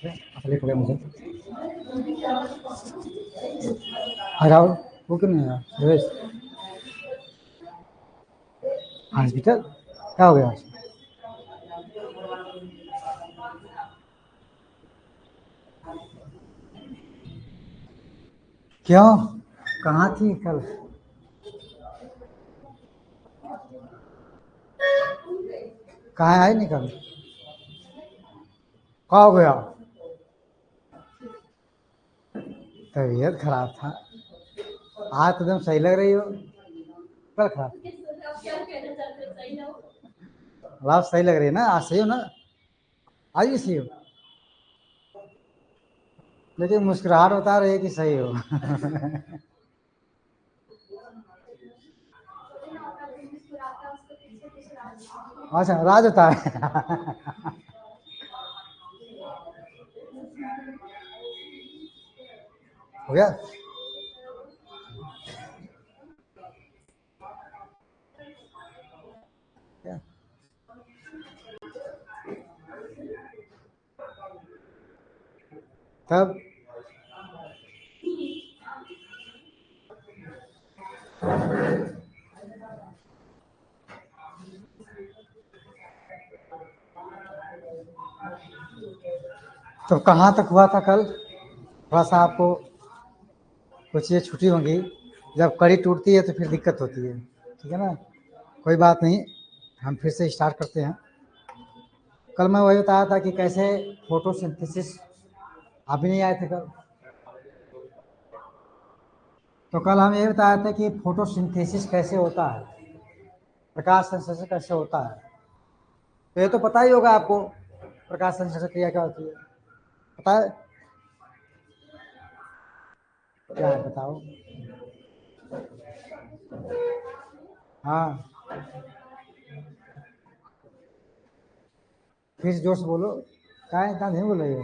से लेट हो गया मुझे। हराओ वो क्यों नहीं आया सुरेश? हॉस्पिटल क्या हो गया? क्यों, कहाँ थी कल? कहाँ आई नहीं कल? क्या हो गया? तबीयत खराब था। आज तो एकदम सही लग रही हो। कल खराब? आप सही लग रही है ना, आज सही हो ना? आज भी सही हो, लेकिन मुस्कुराहट बता रही है कि सही हो। अच्छा, राज होता है। हो गया? क्या? तब तो कहाँ तक हुआ था कल? थोड़ा सा आपको कुछ ये छुट्टी होंगी, जब कड़ी टूटती है तो फिर दिक्कत होती है, ठीक है ना? कोई बात नहीं, हम फिर से स्टार्ट करते हैं। कल मैं वही बताया था कि कैसे फोटोसिंथेसिस, आप भी नहीं आए थे कल। तो कल हम ये बताया था कि फोटोसिंथेसिस कैसे होता है, प्रकाश संश्लेषण कैसे होता है। तो ये तो पता ही होगा आपको, प्रकाश संश्लेषण क्रिया क्या होती है, पता है? क्या है बताओ? हाँ, फिर जोर से बोलो, क्या इतना नहीं बोल रही हो?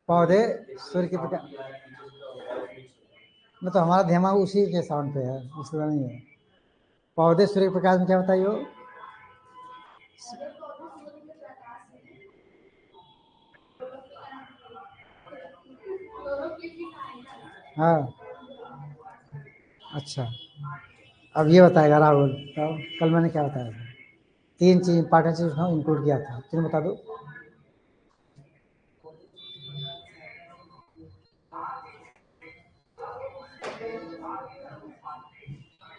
पौधे सूर्य के प्रकाश में, तो हमारा दिमाग उसी के साउंड पे है, इसलिए नहीं है। पौधे सूर्य के प्रकाश में क्या बताइए? हाँ, अच्छा, अब ये बताएगा राहुल। तो कल मैंने क्या बताया था? 3 चीज इंपॉर्टेंट चीज इंक्लूड किया था, 3 बता दो।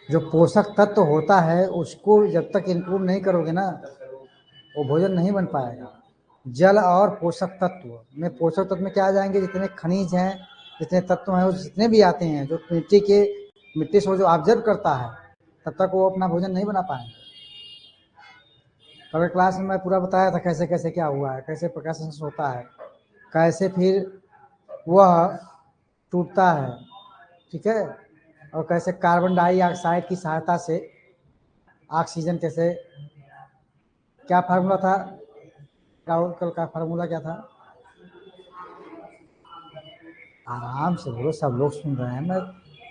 जो पोषक तत्व होता है उसको जब तक इंक्लूड नहीं करोगे ना, वो भोजन नहीं बन पाएगा। जल और पोषक तत्व में, पोषक तत्व में क्या आ जाएंगे? जितने खनिज हैं, जितने तत्व हैं, वो जितने भी आते हैं जो मिट्टी से जो ऑब्जर्व करता है, तब तक वो अपना भोजन नहीं बना पाएंगे। कल क्लास में मैं पूरा बताया था कैसे कैसे क्या हुआ है, कैसे प्रकाश संश्लेषण होता है, कैसे फिर वह टूटता है, ठीक है, और कैसे कार्बन डाइऑक्साइड की सहायता से ऑक्सीजन कैसे, क्या फार्मूला था राहुल? कल का फार्मूला क्या था? आराम से बोलो, सब लोग सुन रहे हैं। मैं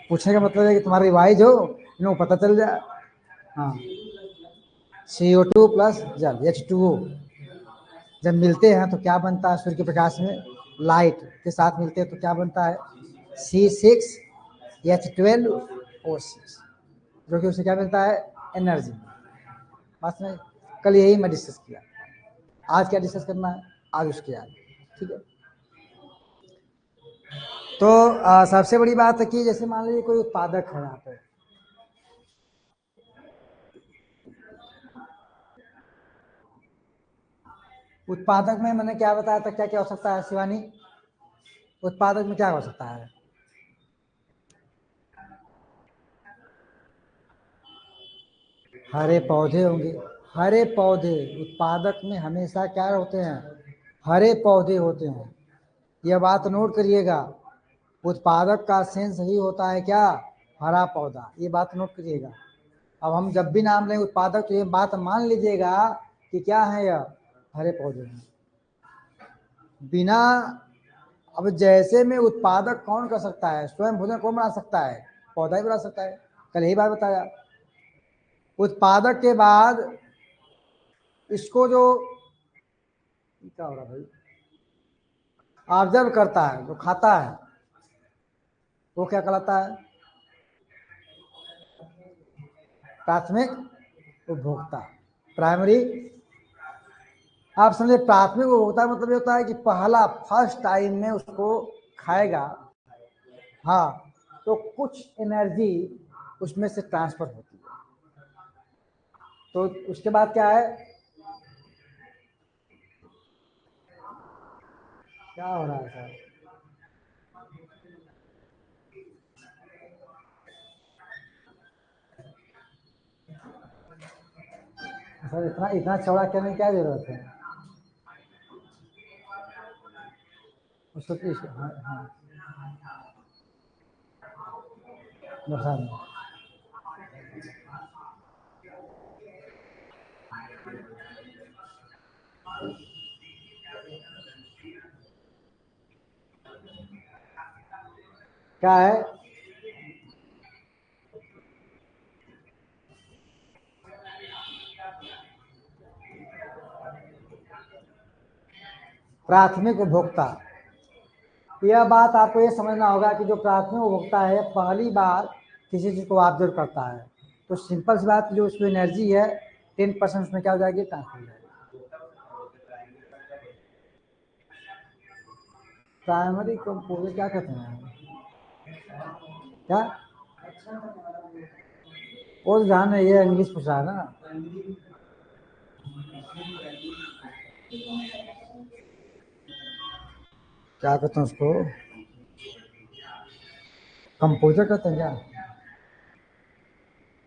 पूछने का मतलब है कि तुम्हारा रिवाइज हो, इनको पता चल जाए। हाँ, CO2 प्लस जल H2O जब मिलते हैं तो क्या बनता है? सूर्य के प्रकाश में लाइट के साथ मिलते हैं तो क्या बनता है? C6H12O6, जो कि उसे क्या मिलता है? एनर्जी। बात में कल यही मैं डिस्कस किया, आज क्या डिस्कस करना है? आज उसके आगे, ठीक है। तो सबसे बड़ी बात है कि जैसे मान लीजिए कोई उत्पादक है यहाँ पे, उत्पादक में मैंने क्या बताया था, क्या क्या हो सकता है शिवानी? उत्पादक में क्या हो सकता है? हरे पौधे होंगे, हरे पौधे। उत्पादक में हमेशा क्या होते हैं? हरे पौधे होते हैं। यह बात नोट करिएगा, उत्पादक का सेंस ही होता है क्या? हरा पौधा। ये बात नोट करिएगा। अब हम जब भी नाम लें उत्पादक तो ये बात मान लीजिएगा कि क्या है? यह हरे पौधे हैं। बिना, अब जैसे में उत्पादक कौन कर सकता है? स्वयं भोजन कौन बना सकता है? पौधा ही बना सकता है। कल यही बात बताया। उत्पादक के बाद इसको जो, क्या हो रहा भाई? ऑब्जर्व करता है, जो खाता है वो क्या कहलाता है? प्राथमिक उपभोक्ता, प्राइमरी। आप समझे, प्राथमिक उपभोक्ता मतलब ये होता है कि पहला फर्स्ट टाइम में उसको खाएगा, हाँ, तो कुछ एनर्जी उसमें से ट्रांसफर होती है। तो उसके बाद क्या है, क्या हो रहा है सर? सर इतना इतना चौड़ा करने की क्या जरूरत है? उसको हाँ हाँ, बता दें। क्या है? प्राथमिक उपभोक्ता। यह बात आपको ये समझना होगा कि जो प्राथमिक उपभोक्ता है पहली बार किसी चीज को ऑब्जर्व करता है, तो सिंपल सी बात, जो उसमें एनर्जी है 10% उसमें क्या हो जाएगी, ट्रांसफर हो जाएगी। प्राइमरी कंपोजिट क्या कहते हैं? क्या? वो तो ध्यान नहीं, ये इंग्लिश पूछ रहा है ना। क्या कहते हैं उसको? कंपोजर कहते हैं क्या?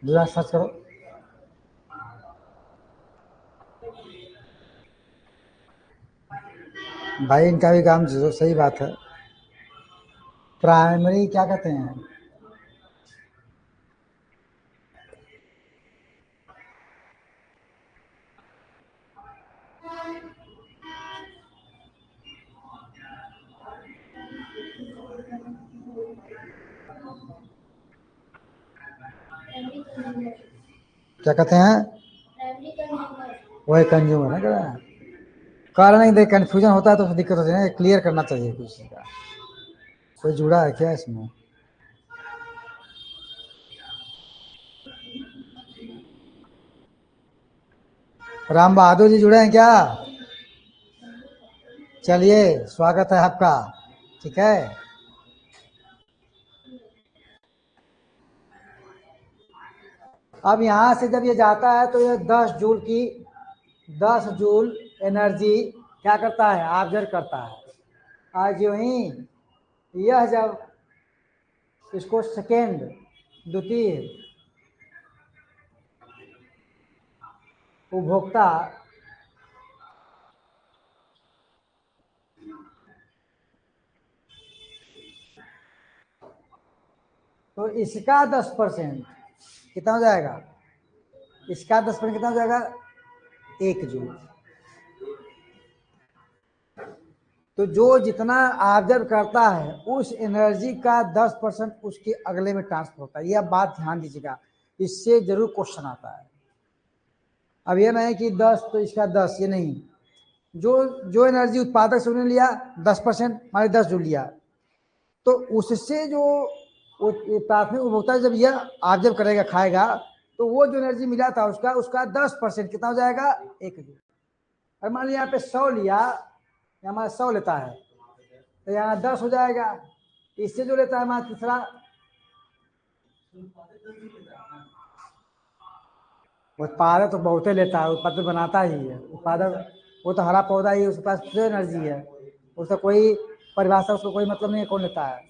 जरा सर्च करो। भाई इनका भी काम जो सही बात है। प्राइमरी क्या कहते हैं? क्या कहते हैं? वही कंज्यूमर है, कह रहे हैं। कारण नहीं, देख कंफ्यूजन होता है तो दिक्कत होती है ना, क्लियर करना चाहिए कुछ का। कोई जुड़ा है क्या इसमें? राम बहादुर जी जुड़े हैं क्या? चलिए, स्वागत है आपका। ठीक है, अब यहां से जब ये जाता है तो ये 10 जूल एनर्जी क्या करता है, ऑब्जर्व करता है। आज यूं ही यह जब इसको सेकेंड, द्वितीय उपभोक्ता तो इसका 10% कितना हो जाएगा? इसका 10% कितना हो जाएगा? 1 जूल। तो जो जितना ऑब्जर्व करता है उस एनर्जी का 10% उसके अगले में ट्रांसफर होता है। यह बात ध्यान दीजिएगा, इससे जरूर क्वेश्चन आता है। अब ये नहीं कि 10 तो इसका 10, ये नहीं। जो जो एनर्जी उत्पादक से उन्होंने लिया 10%, माने 10 जूल लिया, तो उससे जो प्राथमिक उपभोक्ता जब यह ऑब्जर्व करेगा, खाएगा, तो वो जो एनर्जी मिला था उसका उसका 10% कितना हो जाएगा? 1 जूल। और मान लिया यहाँ पे 100 लिया, हमारा 100 लेता है तो यहाँ 10 हो जाएगा। इससे जो लेता है हमारा तीसरा, उत्पादक तो बहुते लेता है, उत्पादक बनाता ही है उत्पादक। वो तो हरा पौधा ही है, उसके पास जो एनर्जी है उसका कोई परिभाषा, उसको कोई मतलब नहीं है कौन लेता है।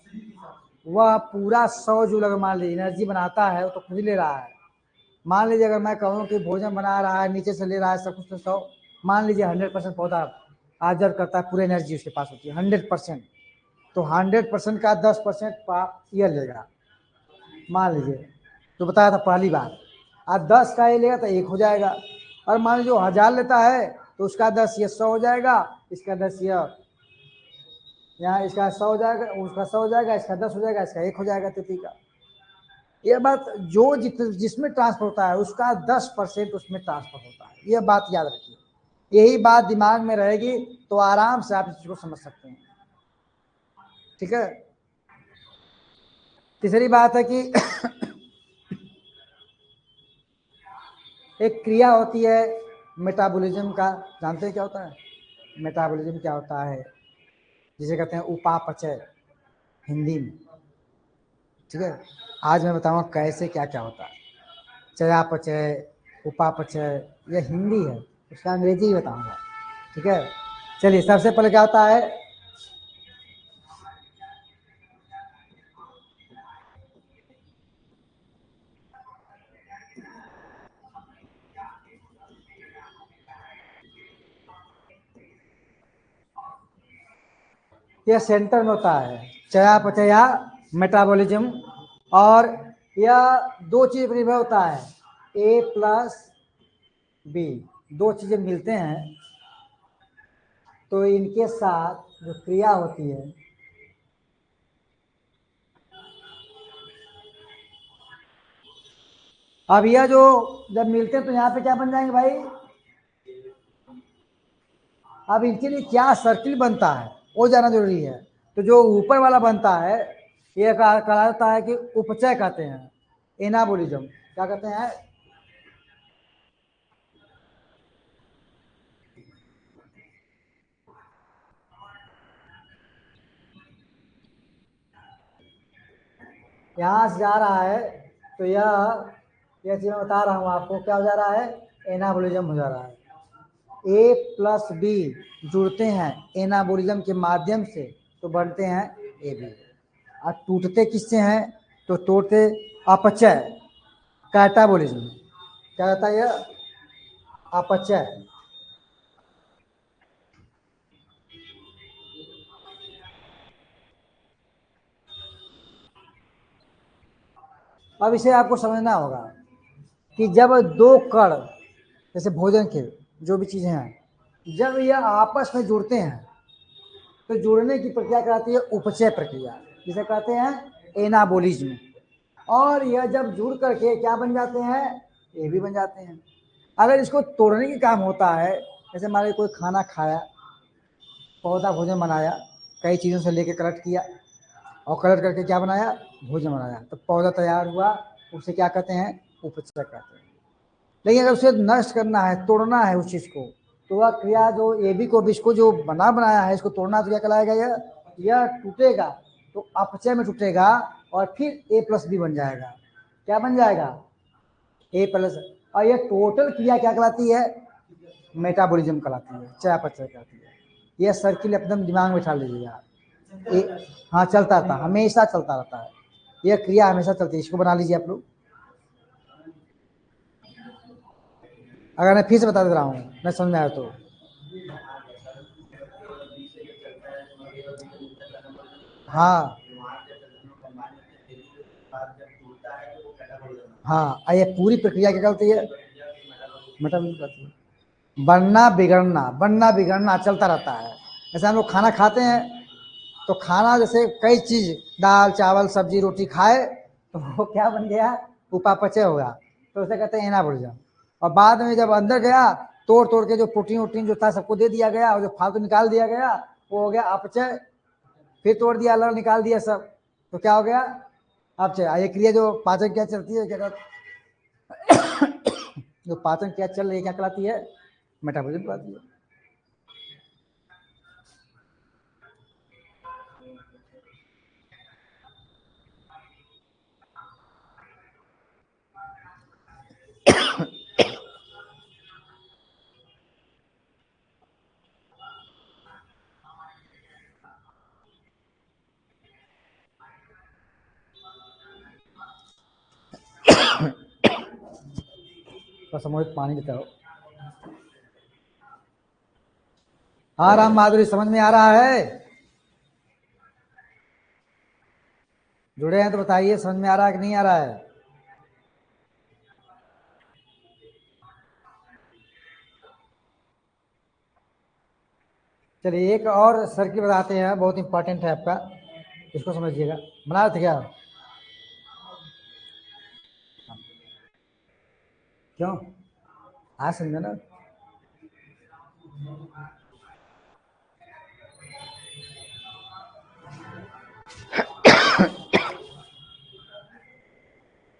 वह पूरा 100 जूल अगर मान लीजिए एनर्जी बनाता है तो खुद ही ले रहा है। मान लीजिए अगर मैं कहूँ कि भोजन बना रहा है, नीचे से ले रहा है सब कुछ, तो 100, मान लीजिए 100% पौधा ऑब्जर्व करता है, पूरी एनर्जी उसके पास होती है 100%। तो 100% का 10% यह लेगा, मान लीजिए, तो बताया था पहली बार। आज 10 का ये लेगा तो 1 हो जाएगा। और मान लीजिए 1000 लेता है तो उसका 10 ये 100 हो जाएगा, इसका 10 यह यहाँ, इसका 100 हो जाएगा, उसका 100 हो जाएगा, इसका 10 हो जाएगा, इसका 1 हो जाएगा, तिथि का। यह बात जो जिसमें ट्रांसफर होता है उसका 10% उसमें ट्रांसफर होता है। यह बात याद रखिए, यही बात दिमाग में रहेगी तो आराम से आप इस चीज को समझ सकते हैं। ठीक है। तीसरी बात है कि एक क्रिया होती है मेटाबॉलिज्म का, जानते हैं क्या होता है मेटाबॉलिज्म? क्या होता है, जिसे कहते हैं उपापचय हिंदी में। ठीक है, आज मैं बताऊंगा कैसे क्या क्या होता है। चयापचय, उपापचय, यह हिंदी है, उसका अंग्रेजी ही बताऊंगा। ठीक है, चलिए सबसे पहले क्या होता है, यह सेंटर में होता है चयापचय या मेटाबॉलिज्म, और यह दो चीज पर निर्भर होता है, ए प्लस बी, दो चीजें मिलते हैं तो इनके साथ जो क्रिया होती है, अब यह जो जब मिलते हैं तो यहाँ पे क्या बन जाएंगे भाई, अब इनके लिए क्या सर्किल बनता है वो जानना जरूरी है। तो जो ऊपर वाला बनता है यह कहा जाता है कि उपचय कहते हैं, एनाबोलिज्म। क्या कहते हैं, यहाँ से जा रहा है तो यह चीज मैं बता रहा हूँ आपको, क्या हो जा रहा है, एनाबोलिज्म हो जा रहा है। ए प्लस बी जुड़ते हैं एनाबोलिज्म के माध्यम से तो बनते हैं ए बी, और टूटते किससे हैं, तो टूटते अपचय कैटाबोलिज्म। क्या कहता है यह, अपचय। अब इसे आपको समझना होगा कि जब दो कण, जैसे भोजन के जो भी चीजें हैं, जब यह आपस में जुड़ते हैं तो जुड़ने की प्रक्रिया कहलाती है उपचय प्रक्रिया, जिसे कहते हैं एनाबोलिज्म। और यह जब जुड़ करके क्या बन जाते हैं, ये भी बन जाते हैं। अगर इसको तोड़ने का काम होता है, जैसे हमारे कोई खाना खाया, पौधा भोजन बनाया, कई चीज़ों से लेके कलेक्ट किया और कलेक्ट करके क्या बनाया, भोजन बनाया, तो पौधा तैयार हुआ, उसे क्या कहते हैं, उपचय कहते हैं। लेकिन अगर उसे नष्ट करना है, तोड़ना है उस चीज़ को, तो वह क्रिया जो ए बी को, इसको जो बनाया है इसको तोड़ना, तो क्या कहलाएगा, यह टूटेगा तो अपचय में टूटेगा और फिर ए प्लस बी बन जाएगा। क्या बन जाएगा, ए प्लस। और यह टोटल क्रिया क्या कहलाती है, मेटाबॉलिज्म कहलाती है, चयापचय कहलाती है। यह सर्किल एकदम दिमाग में बिठा लीजिएगा। हाँ चलता रहता, हमेशा चलता रहता है, यह क्रिया हमेशा चलती है, इसको बना लीजिए आप लोग। अगर मैं फिर से बता दे रहा हूँ, मैं समझ में आया तो, हाँ हाँ, ये पूरी प्रक्रिया क्या कहती है, मतलब बनना बिगड़ना चलता रहता है। जैसे हम लोग खाना खाते हैं तो खाना, जैसे कई चीज, दाल चावल सब्जी रोटी खाए तो वो क्या बन गया, उपापचय हो गया, तो उसे कहते हैं एनाबोलिज्म। और बाद में जब अंदर गया, तोड़ तोड़ के जो प्रोटीन वोटीन जो था सबको दे दिया गया, और जो फालतू निकाल दिया गया वो हो गया अपचय। फिर तोड़ दिया, अलग निकाल दिया सब, तो क्या हो गया, अपचय। ये क्रिया जो पाचन क्रिया चलती है, क्या जो पाचन क्रिया चल रही है क्या कहलाती है, मेटाबॉलिज्म कहलाती है। तो समोहित पानी देता हो। हाँ राम माधुरी, समझ में आ रहा है, जुड़े हैं तो बताइए, समझ में आ रहा है कि नहीं आ रहा है। चलिए एक और सर्किट बताते हैं, बहुत इंपॉर्टेंट है आपका, इसको समझिएगा। बना रहे थे क्या, क्यों, आज समझे ना।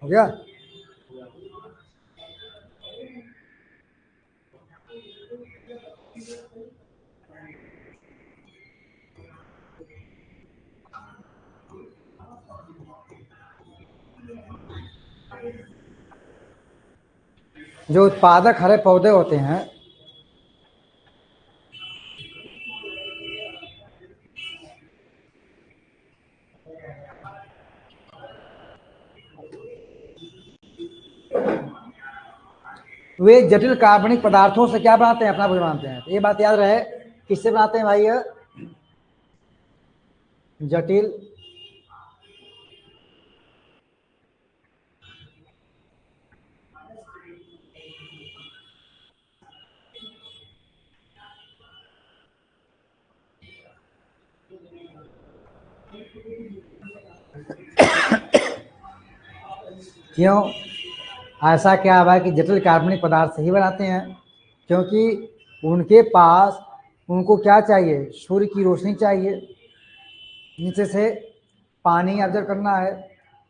हो गया। जो उत्पादक हरे पौधे होते हैं वे जटिल कार्बनिक पदार्थों से क्या बनाते हैं, अपना भोजन बनाते हैं। तो ये बात याद रहे, किससे बनाते हैं भाई? जटिल क्यों ऐसा क्या है कि जटिल कार्बनिक पदार्थ से ही बनाते हैं? क्योंकि उनके पास, उनको क्या चाहिए, सूर्य की रोशनी चाहिए, नीचे से पानी ऑब्जर्व करना है,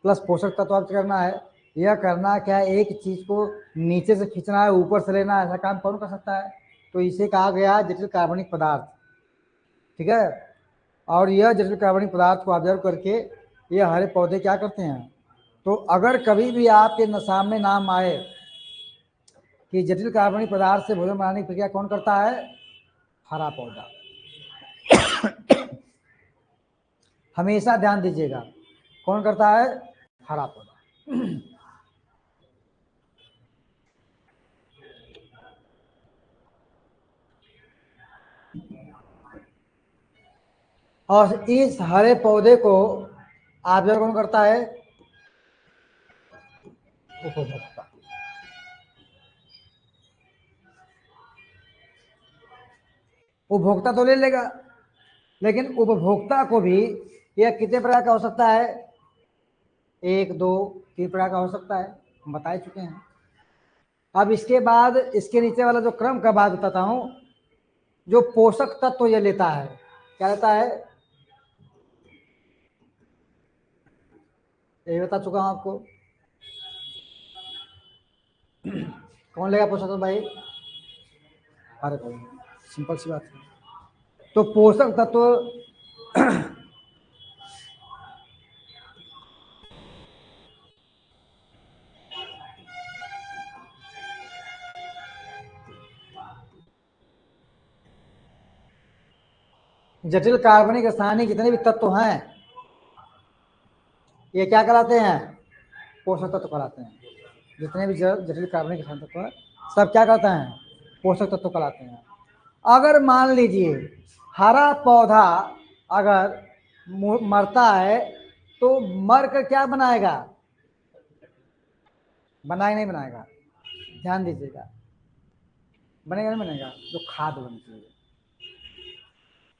प्लस पोषक तत्व ऑब्जर्व करना है। यह करना क्या है, एक चीज को नीचे से खींचना है, ऊपर से लेना है, ऐसा काम कौन कर सकता है? तो इसे कहा गया जटिल कार्बनिक पदार्थ। ठीक है। और यह जटिल कार्बनिक पदार्थ को ऑब्जर्व करके ये हरे पौधे क्या करते हैं। तो अगर कभी भी आपके सामने नाम आए कि जटिल कार्बनिक पदार्थ से भोजन बनाने की प्रक्रिया कौन करता है, हरा पौधा। हमेशा ध्यान दीजिएगा, कौन करता है, हरा पौधा। और इस हरे पौधे को ऑब्जर्व कौन करता है, उपभोक्ता। उपभोक्ता तो ले लेगा, लेकिन उपभोक्ता को भी यह कितने प्रकार का हो सकता है, 1 2 3 प्रकार का हो सकता है, हम बता चुके हैं। अब इसके बाद इसके नीचे वाला जो क्रम का बात बताता हूं, जो पोषक तत्व ये लेता है, क्या लेता है, ये बता चुका हूं आपको। कौन लेगा पोषक तत्व भाई, अरे सिंपल सी बात है। तो पोषक तत्व जटिल कार्बनिक स्थानीय जितने भी तत्व हैं ये क्या कहलाते हैं, पोषक तत्व कहलाते हैं। जितने भी जटिल कार्बनिक तत्व हैं सब क्या कहते हैं, पोषक तत्व कहलाते हैं। अगर मान लीजिए हरा पौधा अगर मरता है तो मर कर क्या बनाएगा, बनाएगा नहीं बनाएगा, ध्यान दीजिएगा, बनेगा नहीं बनेगा, जो खाद बनती है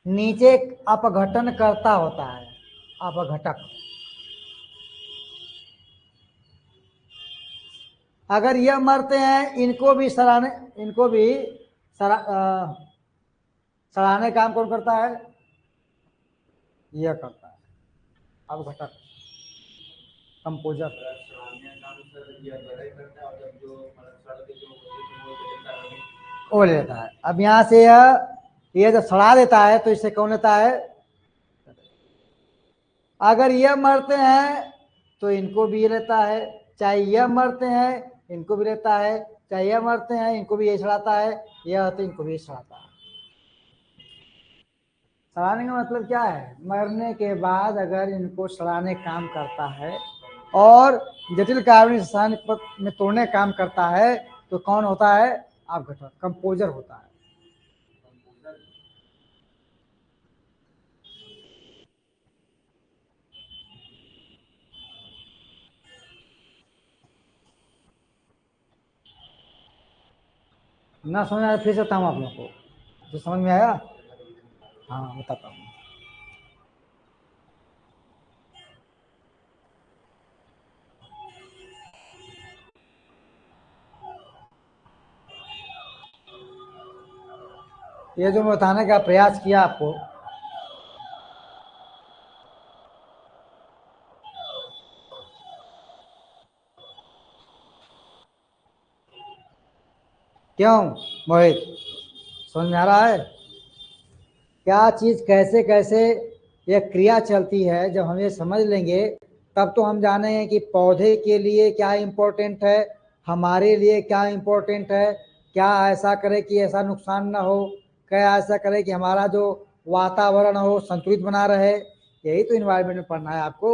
नीचे अपघटन करता होता है, अपघटक। अगर यह मरते हैं इनको भी सड़ाने, इनको भी सड़ाने काम कौन करता है, यह करता है अपघटक, कंपोजर। वो लेता है। अब यहाँ से यह जब सड़ा देता है तो इसे कौन लेता है, अगर यह मरते हैं तो इनको भी लेता है, चाहे यह मरते हैं इनको भी लेता है, चाहे यह मरते हैं इनको भी यही सड़ाता है, यह तो इनको भी सड़ाता है। सड़ाने का मतलब क्या है, मरने के बाद अगर इनको सड़ाने काम करता है और जटिल कार्बनिक रासायनिक में तोड़ने काम करता है तो कौन होता है, अपघटक, कंपोजर होता है। ना समझ आया फिर से बताऊँ आप लोगों को, जो समझ में आया हाँ बताता हूँ। ये जो मैं बताने का प्रयास किया आपको, क्यों मोहित, समझ में आ रहा है क्या चीज कैसे कैसे ये क्रिया चलती है? जब हम ये समझ लेंगे तब तो हम जानेंगे कि पौधे के लिए क्या इम्पोर्टेंट है, हमारे लिए क्या इम्पोर्टेंट है, क्या ऐसा करे कि ऐसा नुकसान ना हो, क्या ऐसा करे कि हमारा जो वातावरण हो संतुलित बना रहे। यही तो इन्वायरमेंट में पढ़ना है आपको।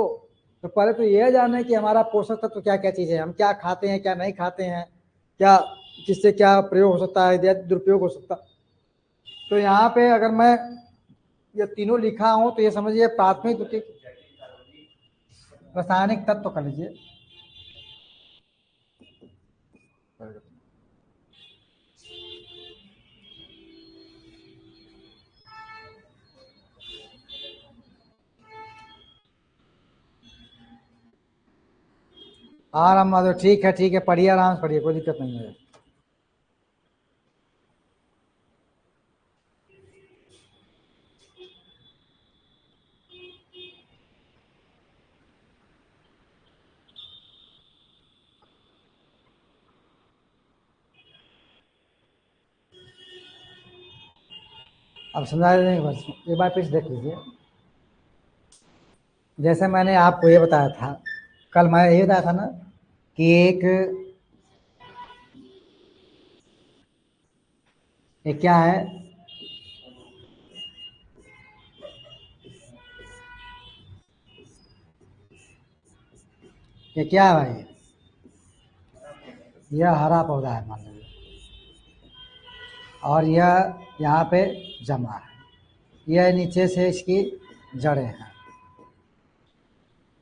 तो पहले तो यह जाने कि हमारा पोषक तत्व क्या क्या चीज़ है, हम क्या खाते हैं क्या नहीं खाते हैं, क्या किससे क्या प्रयोग हो सकता है या दुरुपयोग हो सकता। तो यहाँ पे अगर मैं ये तीनों लिखा हूं तो ये समझिए प्राथमिक द्वितीयक रासायनिक तत्व कर लीजिए। आराम माधव, ठीक है पढ़िए, आराम से पढ़िए, कोई दिक्कत नहीं है। अब समझा देंगे बस, एक बार फिर देख लीजिए। जैसे मैंने आपको ये बताया था, कल मैं ये बताया था ना कि एक क्या है, ये क्या है भाई, यह हरा पौधा है मान लीजिए, और यह यहाँ पे जमा है, यह नीचे से इसकी जड़ें हैं।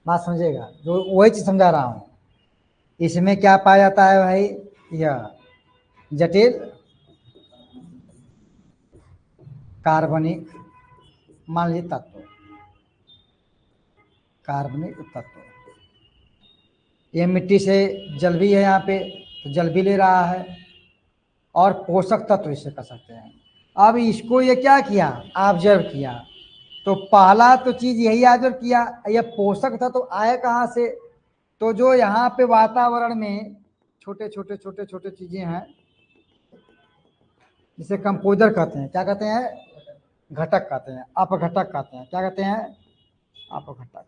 बात समझिएगा, जो वही चीज समझा रहा हूँ। इसमें क्या पाया जाता है भाई, यह जटिल कार्बनिक मान लीजिए तत्व, कार्बनिक तत्व। ये मिट्टी से जल भी है यहाँ पे, तो जल भी ले रहा है, और पोषक तत्व इसे कह सकते हैं। अब इसको ये क्या किया, ऑब्जर्व किया, तो पहला तो चीज यही ऑब्जर्व किया, ये पोषक तत्व तो आए कहाँ से, तो जो यहाँ पे वातावरण में छोटे छोटे छोटे छोटे चीजें हैं, जिसे कंपोजर कहते हैं, क्या कहते हैं, घटक कहते हैं, अपघटक कहते हैं, क्या कहते हैं, अपघटक।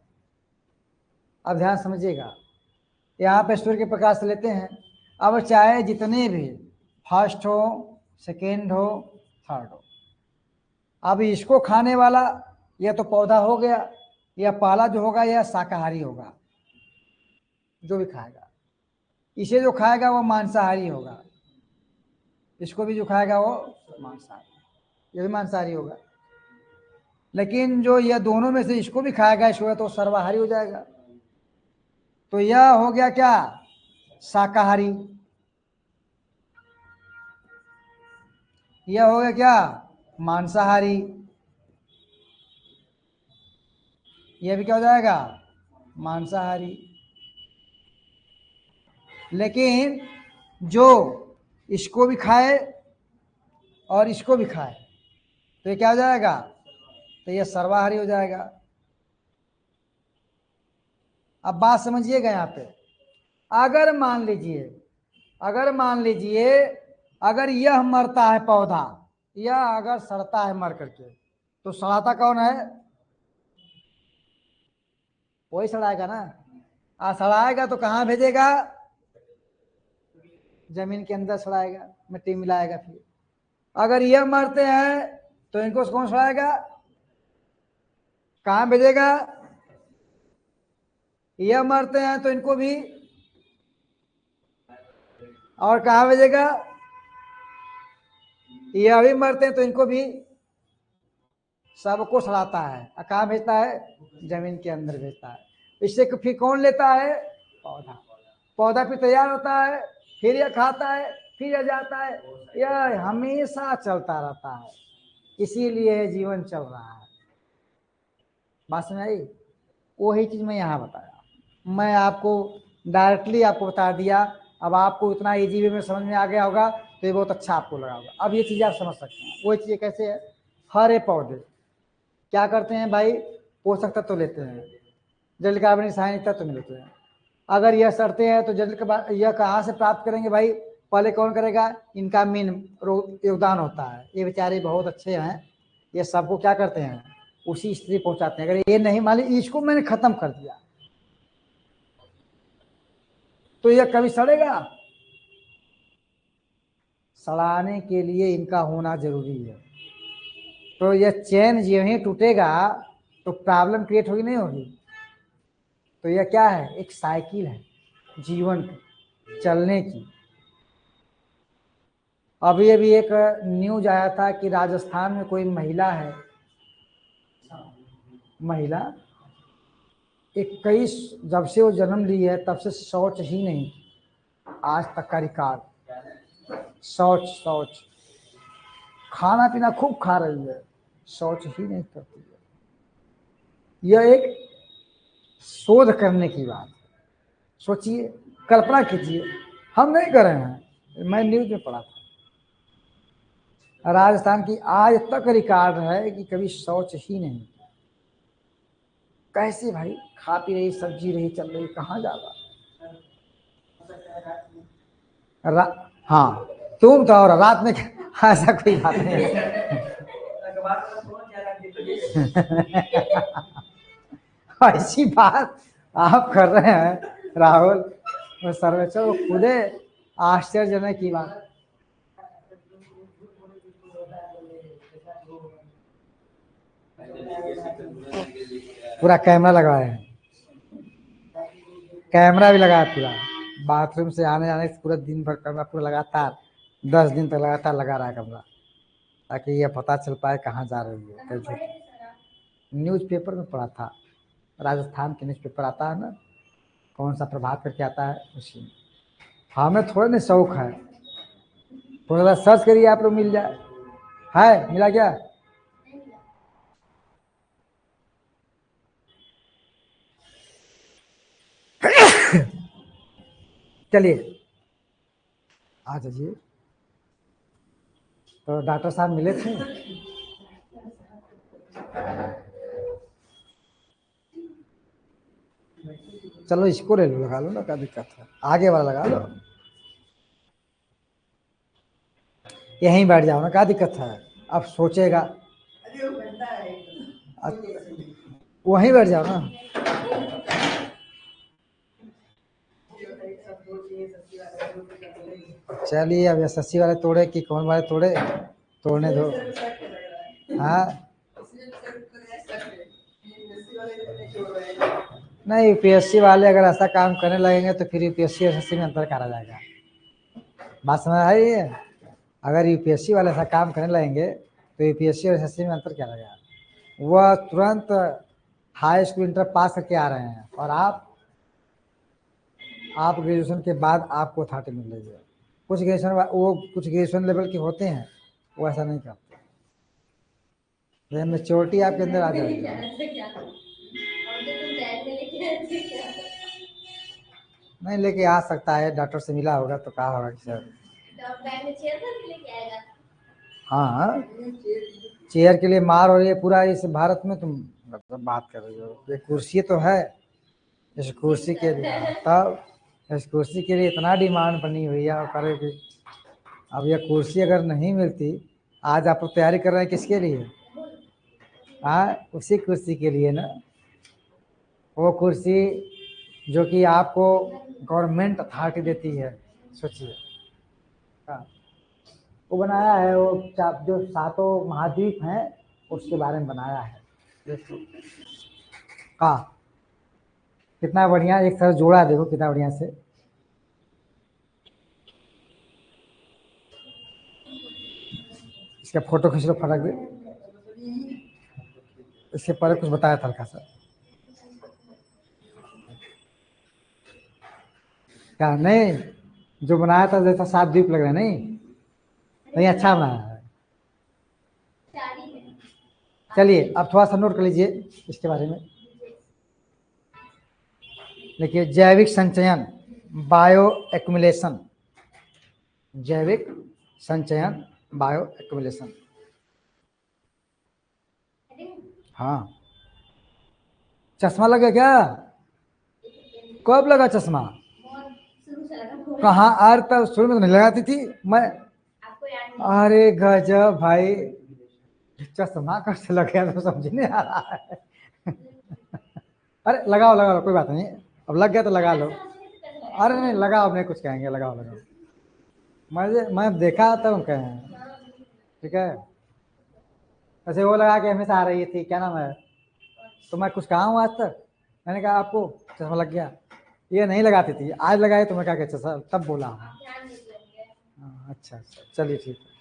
अब ध्यान समझिएगा, यहाँ पे सूर्य के प्रकाश से लेते हैं। अब चाहे जितने भी फर्स्ट हो, सेकेंड हो, थर्ड हो, अब इसको खाने वाला यह तो पौधा हो गया, यह पहला जो होगा यह शाकाहारी होगा, जो भी खाएगा। इसे जो खाएगा वो मांसाहारी होगा, इसको भी जो खाएगा वो मांसाहारी, ये भी मांसाहारी होगा। लेकिन जो यह दोनों में से इसको भी खाएगा, इसको तो सर्वाहारी हो जाएगा। तो यह हो गया क्या, शाकाहारी। यह हो गया क्या, मांसाहारी। यह भी क्या हो जाएगा, मांसाहारी। लेकिन जो इसको भी खाए और इसको भी खाए तो ये क्या हो जाएगा, तो ये सर्वाहारी हो जाएगा। अब बात समझिएगा यहाँ पे, अगर मान लीजिए, अगर यह मरता है पौधा, यह अगर सड़ता है मर करके, तो सड़ाता कौन है, वही सड़ाएगा ना। सड़ाएगा तो कहाँ भेजेगा, जमीन के अंदर सड़ाएगा, मिट्टी मिलाएगा। फिर अगर यह मरते हैं तो इनको कौन सड़ाएगा, कहाँ भेजेगा, यह मरते हैं तो इनको भी, और कहाँ भेजेगा, यह भी मरते हैं तो इनको भी, सबको सड़ाता है। कहाँ भेजता है, जमीन के अंदर भेजता है। इससे फिर कौन लेता है, पौधा। पौधा फिर तैयार होता है, फिर यह खाता है, फिर यह जाता है, यह हमेशा चलता रहता है, इसीलिए जीवन चल रहा है। बात समझ आई। वही चीज मैं यहाँ बताया, मैं आपको डायरेक्टली आपको बता दिया। अब आपको इतना इजी वे में समझ में आ गया होगा तो ये बहुत अच्छा आपको लगा होगा। अब ये चीज़ आप समझ सकते हैं। वही चीज़ कैसे है, हरे पौधे क्या करते हैं भाई, पोषक तत्व तो लेते हैं, जल कार्बनिक रासायनिक तत्व मिलते हैं। अगर यह सड़ते हैं तो जल के यह कहाँ से प्राप्त करेंगे भाई, पहले कौन करेगा? इनका मेन योगदान होता है। ये बेचारे बहुत अच्छे हैं, ये सबको क्या करते हैं? उसी स्थिति पहुंचाते हैं। अगर ये नहीं मान ली, इसको मैंने खत्म कर दिया तो ये कभी सड़ेगा? सड़ाने के लिए इनका होना जरूरी है। तो ये चेन जो ही टूटेगा तो प्रॉब्लम क्रिएट होगी, नहीं होगी? तो यह क्या है? एक साइकिल है जीवन की, चलने की। अभी अभी एक न्यूज आया था कि राजस्थान में कोई महिला है, महिला 21, जब से वो जन्म ली है तब से शौच ही नहीं, आज तक का रिकॉर्ड। शौच शौच, खाना पीना खूब खा रही है, शौच ही नहीं करती है। यह एक शोध करने की बात है। सोचिए, कल्पना कीजिए, हम नहीं कर रहे हैं, मैं न्यूज में पढ़ा था राजस्थान की आज तक रिकॉर्ड है कि कभी शौच ही नहीं। कैसे भाई? खा पी रही, सब्जी रही, चल रही, कहाँ जा रहा? हाँ, तुम तो और रात में ऐसा कोई बात नहीं है। ऐसी बात आप कर रहे हैं राहुल सर्वेक्षण, वो खुदे आश्चर्यजनक की बात। पूरा कैमरा लगाया है, कैमरा भी लगाया पूरा, बाथरूम से आने जाने से पूरा दिन भर कैमरा पूरा लगातार 10 दिन तक लगातार लगा रहा है कैमरा, ताकि ये पता चल पाए कहाँ जा रही है कैसे। न्यूज पेपर में पढ़ा था, राजस्थान के न्यूज पेपर आता है ना, कौन सा प्रभात करके आता है उसी में। हमें थोड़ा ना शौक है, थोड़ा सा सर्च करिए आप लोग, मिल जाए। है, मिला क्या? चलिए आ जाइए। तो डॉक्टर साहब मिले थे? चलो इसको ले लो, लगा लो ना, क्या दिक्कत है? आगे वाला लगा लो, यहीं बैठ जाओ ना, क्या दिक्कत है? अब सोचेगा, वहीं बैठ जाओ ना। चलिए, अब एसएससी वाले तोड़े कि कौन वाले तोड़े, तोड़ने दो। हाँ, नहीं, यूपीएससी वाले अगर ऐसा काम करने लगेंगे तो फिर यूपीएससी एसएससी में अंतर करा जाएगा। बात समझ आई है? अगर यूपीएससी वाले ऐसा काम करने लगेंगे तो यूपीएससी और एसएससी में अंतर क्या लगेगा? वह तुरंत हाई स्कूल इंटर पास करके आ रहे हैं, और आप ग्रेजुएशन के बाद आपको अथॉरिटी मिल रही है। कुछ ग्रेजुएशन, वो कुछ ग्रेजुएशन लेवल के होते हैं, वो ऐसा नहीं करते। मेच्योरिटी आपके अंदर आ जाएगी। नहीं लेके आ सकता है, डॉक्टर से मिला होगा तो कहा होगा कि सर। हाँ, चेयर के लिए मार हो रही है पूरा इस भारत में, तुम मतलब बात कर रही हो? ये कुर्सी तो है, इस कुर्सी के लिए, तब इस कुर्सी के लिए इतना डिमांड बनी हुई है, और करे कि अब यह कुर्सी अगर नहीं मिलती, आज आप तैयारी कर रहे हैं किसके लिए? हाँ, उसी कुर्सी के लिए ना। वो कुर्सी जो कि आपको गवर्नमेंट अथॉरिटी देती है, सोचिए। हाँ, वो बनाया है, वो जो 7 महाद्वीप हैं उसके बारे में बनाया है। हाँ, कितना बढ़िया एक साथ जोड़ा है, देखो कितना बढ़िया से। इसका फोटो खींच लो, फटक दे। इसके पहले कुछ बताया था हल्का सा, क्या नहीं? जो बनाया था जैसा 7 द्वीप लग रहा है, नहीं? नहीं, अच्छा बनाया है। चलिए अब थोड़ा सा नोट कर लीजिए इसके बारे में। देखिए, जैविक संचयन, बायो एक्युमुलेशन, जैविक संचयन, बायो एक्युमुलेशन। हाँ, चश्मा लगा क्या? कब लगा चश्मा? कहाँ यार, तब शुरू में तो नहीं लगाती थी मैं। अरे गजब भाई, चश्मा कब से लग गया तो समझ नहीं आ रहा है। अरे लगाओ लगाओ, कोई बात नहीं, अब लग गया तो लगा लो। अरे नहीं लगाओ, नहीं कुछ कहेंगे, लगाओ लगाओ। मैं देखा तब कहें, ठीक है। वैसे वो लगा के हमेशा आ रही थी, क्या नाम है, तो मैं कुछ कहा हूँ आज तक? मैंने कहा आपको चश्मा लग गया, ये नहीं लगाती थी, आज लगाए तो मैं क्या कहता चश्मा, तब बोला हूँ। अच्छा अच्छा, चलिए ठीक है।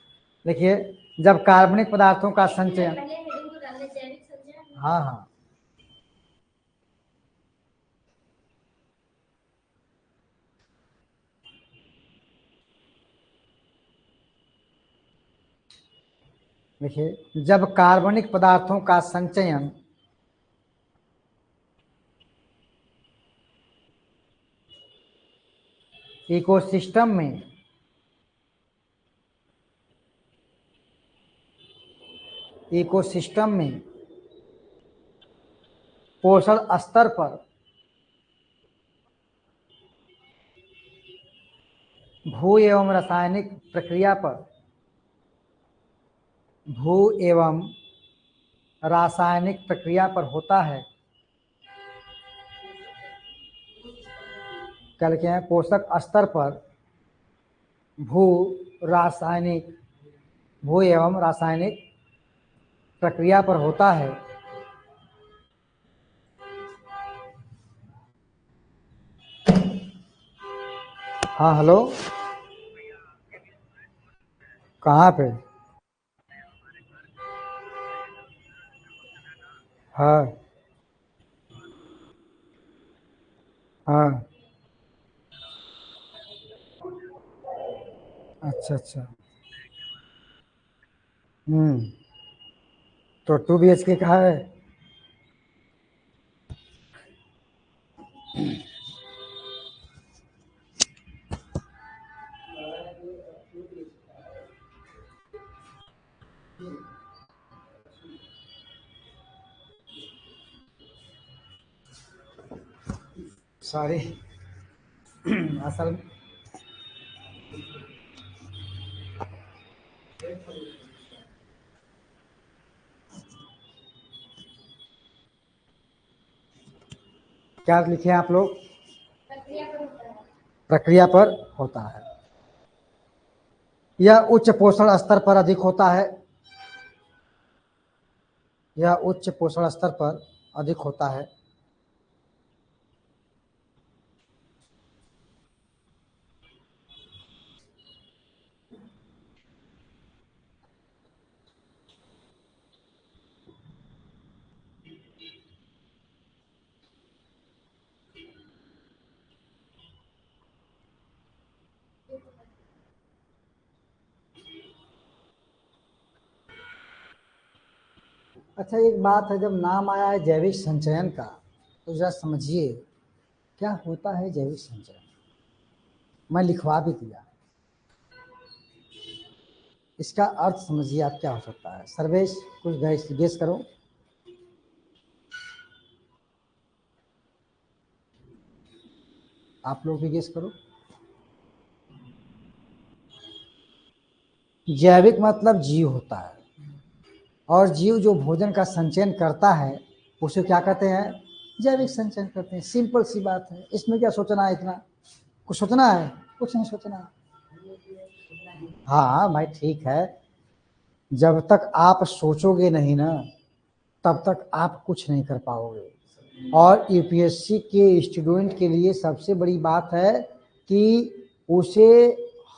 देखिए, जब कार्बनिक पदार्थों का संचयन, हाँ हाँ, देखिए जब कार्बनिक पदार्थों का संचयन इकोसिस्टम में पोषण स्तर पर भू एवं रासायनिक प्रक्रिया पर भू एवं रासायनिक प्रक्रिया पर होता है, क्या लिखे हैं, पोषक स्तर पर भू रासायनिक भू एवं रासायनिक प्रक्रिया पर होता है। हाँ हेलो, कहाँ पे? हाँ हाँ, अच्छा अच्छा, तो 2 BHK कहाँ है? सॉरी, असल क्या लिखे हैं आप लोग? प्रक्रिया पर होता है। यह उच्च पोषण स्तर पर अधिक होता है, यह उच्च पोषण स्तर पर अधिक होता है। अच्छा एक बात है, जब नाम आया है जैविक संचयन का, तो जरा समझिए क्या होता है जैविक संचयन। मैं लिखवा भी दिया, इसका अर्थ समझिए आप क्या हो सकता है। सर्वेश कुछ गेस करो। आप लोग भी गेस करो। जैविक मतलब जीव होता है, और जीव जो भोजन का संचयन करता है उसे क्या कहते हैं? जैविक संचयन करते हैं। सिंपल सी बात है, इसमें क्या सोचना है इतना? कुछ सोचना है? कुछ नहीं सोचना। हाँ भाई ठीक है, जब तक आप सोचोगे नहीं ना, तब तक आप कुछ नहीं कर पाओगे। और यूपीएससी के स्टूडेंट के लिए सबसे बड़ी बात है कि उसे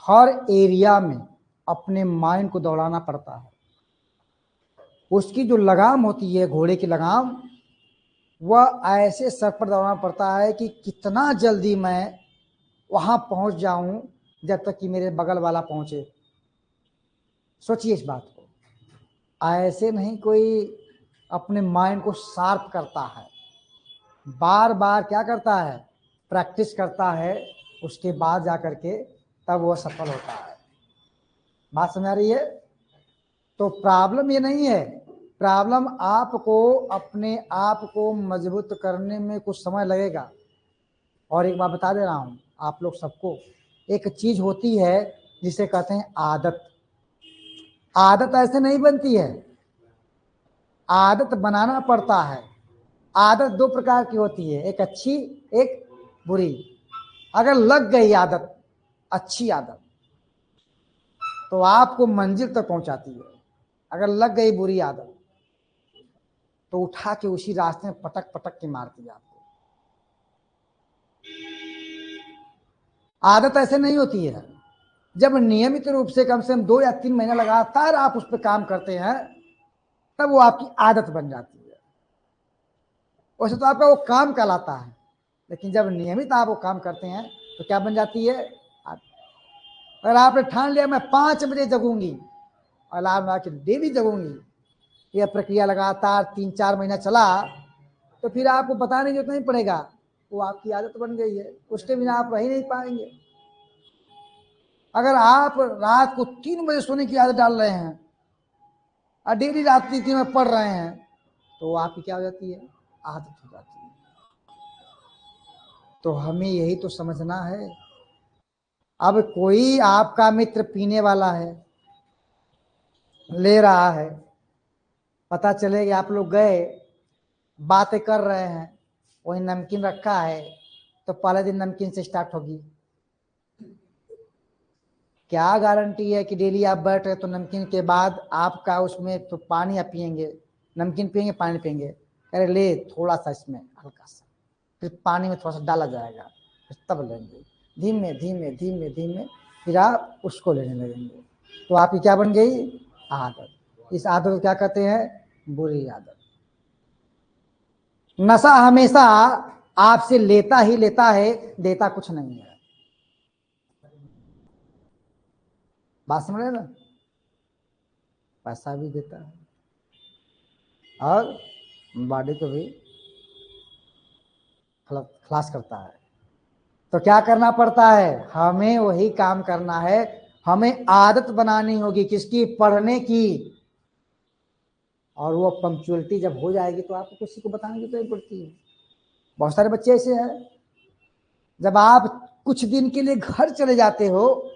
हर एरिया में अपने माइंड को दौड़ाना पड़ता है। उसकी जो लगाम होती है, घोड़े की लगाम, वह ऐसे सर पर दौड़ाना पड़ता है कि कितना जल्दी मैं वहां पहुंच जाऊं जब तक कि मेरे बगल वाला पहुंचे। सोचिए इस बात को। ऐसे नहीं कोई अपने माइंड को शार्प करता है, बार बार क्या करता है, प्रैक्टिस करता है, उसके बाद जाकर के तब वह सफल होता है। बात समझ आ रही है? तो प्रॉब्लम ये नहीं है, प्रॉब्लम आपको अपने आप को मजबूत करने में कुछ समय लगेगा। और एक बात बता दे रहा हूं आप लोग सबको, एक चीज होती है जिसे कहते हैं आदत। आदत ऐसे नहीं बनती है, आदत बनाना पड़ता है। आदत दो प्रकार की होती है, एक अच्छी एक बुरी। अगर लग गई आदत, अच्छी आदत, तो आपको मंजिल तक पहुंचाती है। अगर लग गई बुरी आदत तो उठा के उसी रास्ते में पटक पटक के मारती है आपको। आदत ऐसे नहीं होती है। जब नियमित रूप से कम से कम 2 या 3 महीने लगातार आप उस पर काम करते हैं, तब वो आपकी आदत बन जाती है। वैसे तो आपका वो काम कहलाता है, लेकिन जब नियमित आप वो काम करते हैं तो क्या बन जाती है? अगर आपने ठान लिया मैं 5 बजे जगूंगी, अलार्म लगा के डेली जगूंगी, यह प्रक्रिया लगातार 3-4 महीना चला, तो फिर आपको बताने की जरूरत नहीं पड़ेगा, वो आपकी आदत बन गई है, उसके बिना आप रह ही नहीं पाएंगे। अगर आप रात को 3 बजे सोने की आदत डाल रहे हैं और डेली रात 3 में पढ़ रहे हैं, तो वो आपकी क्या हो जाती है? आदत हो जाती है। तो हमें यही तो समझना है। अब कोई आपका मित्र पीने वाला है, ले रहा है, पता चले कि आप लोग गए, बातें कर रहे हैं, वही नमकीन रखा है, तो पहले दिन नमकीन से स्टार्ट होगी। क्या गारंटी है कि डेली आप बैठ रहे तो नमकीन के बाद आपका उसमें तो पानी आप पियेंगे, नमकीन पियेंगे, पानी पियेंगे, अरे ले थोड़ा सा इसमें हल्का सा, फिर पानी में थोड़ा सा डाला जाएगा, फिर तब लेंगे, धीमे धीमे धीमे धीमे फिर आप उसको लेने लगेंगे। तो आपकी क्या बन गई? आदत। इस आदत को क्या कहते हैं? बुरी आदत। नशा हमेशा आपसे लेता ही लेता है, देता कुछ नहीं है। बात समझ रहे ना? पैसा भी देता है और बॉडी को भी खलास करता है। तो क्या करना पड़ता है? हमें वही काम करना है। हमें आदत बनानी होगी किसकी? पढ़ने की। और वो पंक्चुअलिटी जब हो जाएगी तो आपको किसी को बताने की जरूरत पड़ती है। बहुत सारे बच्चे ऐसे हैं, जब आप कुछ दिन के लिए घर चले जाते हो,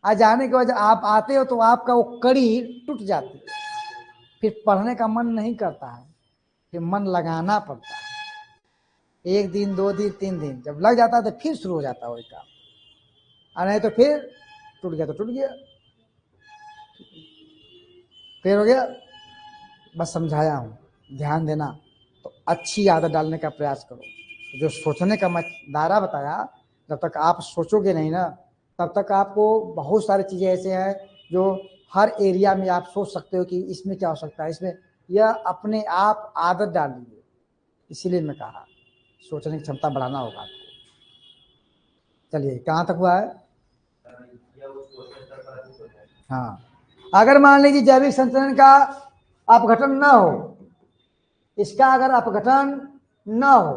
आ जाने के बाद आप आते हो तो आपका वो कड़ी टूट जाती है, फिर पढ़ने का मन नहीं करता है, फिर मन लगाना पड़ता है। 1 दिन 2 दिन 3 दिन जब लग जाता है तो फिर शुरू हो जाता है वही काम, और नहीं तो फिर टूट गया तो टूट गया, फिर हो गया। बस समझाया हूँ, ध्यान देना। तो अच्छी आदत डालने का प्रयास करो। जो सोचने का मैं दायरा बताया, जब तक आप सोचोगे नहीं ना, तब तक आपको बहुत सारी चीज़ें ऐसे हैं जो हर एरिया में आप सोच सकते हो कि इसमें क्या हो सकता है, इसमें, यह अपने आप आदत डाल लीजिए। इसीलिए मैं कहा सोचने की क्षमता बढ़ाना होगा आपको। चलिए कहाँ तक हुआ है? हाँ, अगर मान लीजिए जैविक संचरण का अपघटन न हो, इसका अगर अपघटन न हो,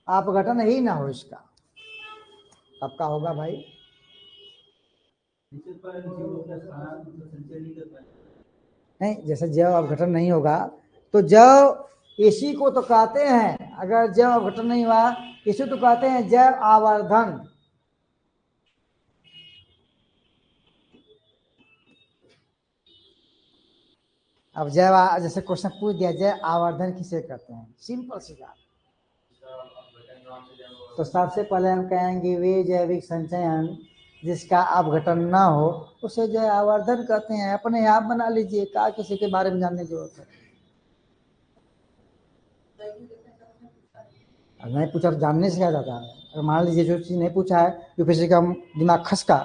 अपघटन ही ना हो इसका, तब क्या होगा भाई? नहीं, जैसे जैव अपघटन नहीं होगा तो जैव, इसी को तो कहते हैं, अगर जैव अपघटन नहीं हुआ इसी तो कहते हैं जैव आवर्धन। अब जैव, जैसे क्वेश्चन पूछ दिया जैव आवर्धन किसे कहते हैं, सिंपल सी बात। तो सबसे पहले हम कहेंगे वे जैविक संचयन जिसका अपघटन ना हो उसे जैव आवर्धन कहते हैं। अपने आप बना लीजिए, क्या किसी के बारे में जानने की जरूरत है? नहीं पूछा तो जानने से क्या जाता है? अगर मान लीजिए जो चीज़ नहीं पूछा है, यूपीएससी का दिमाग खसका,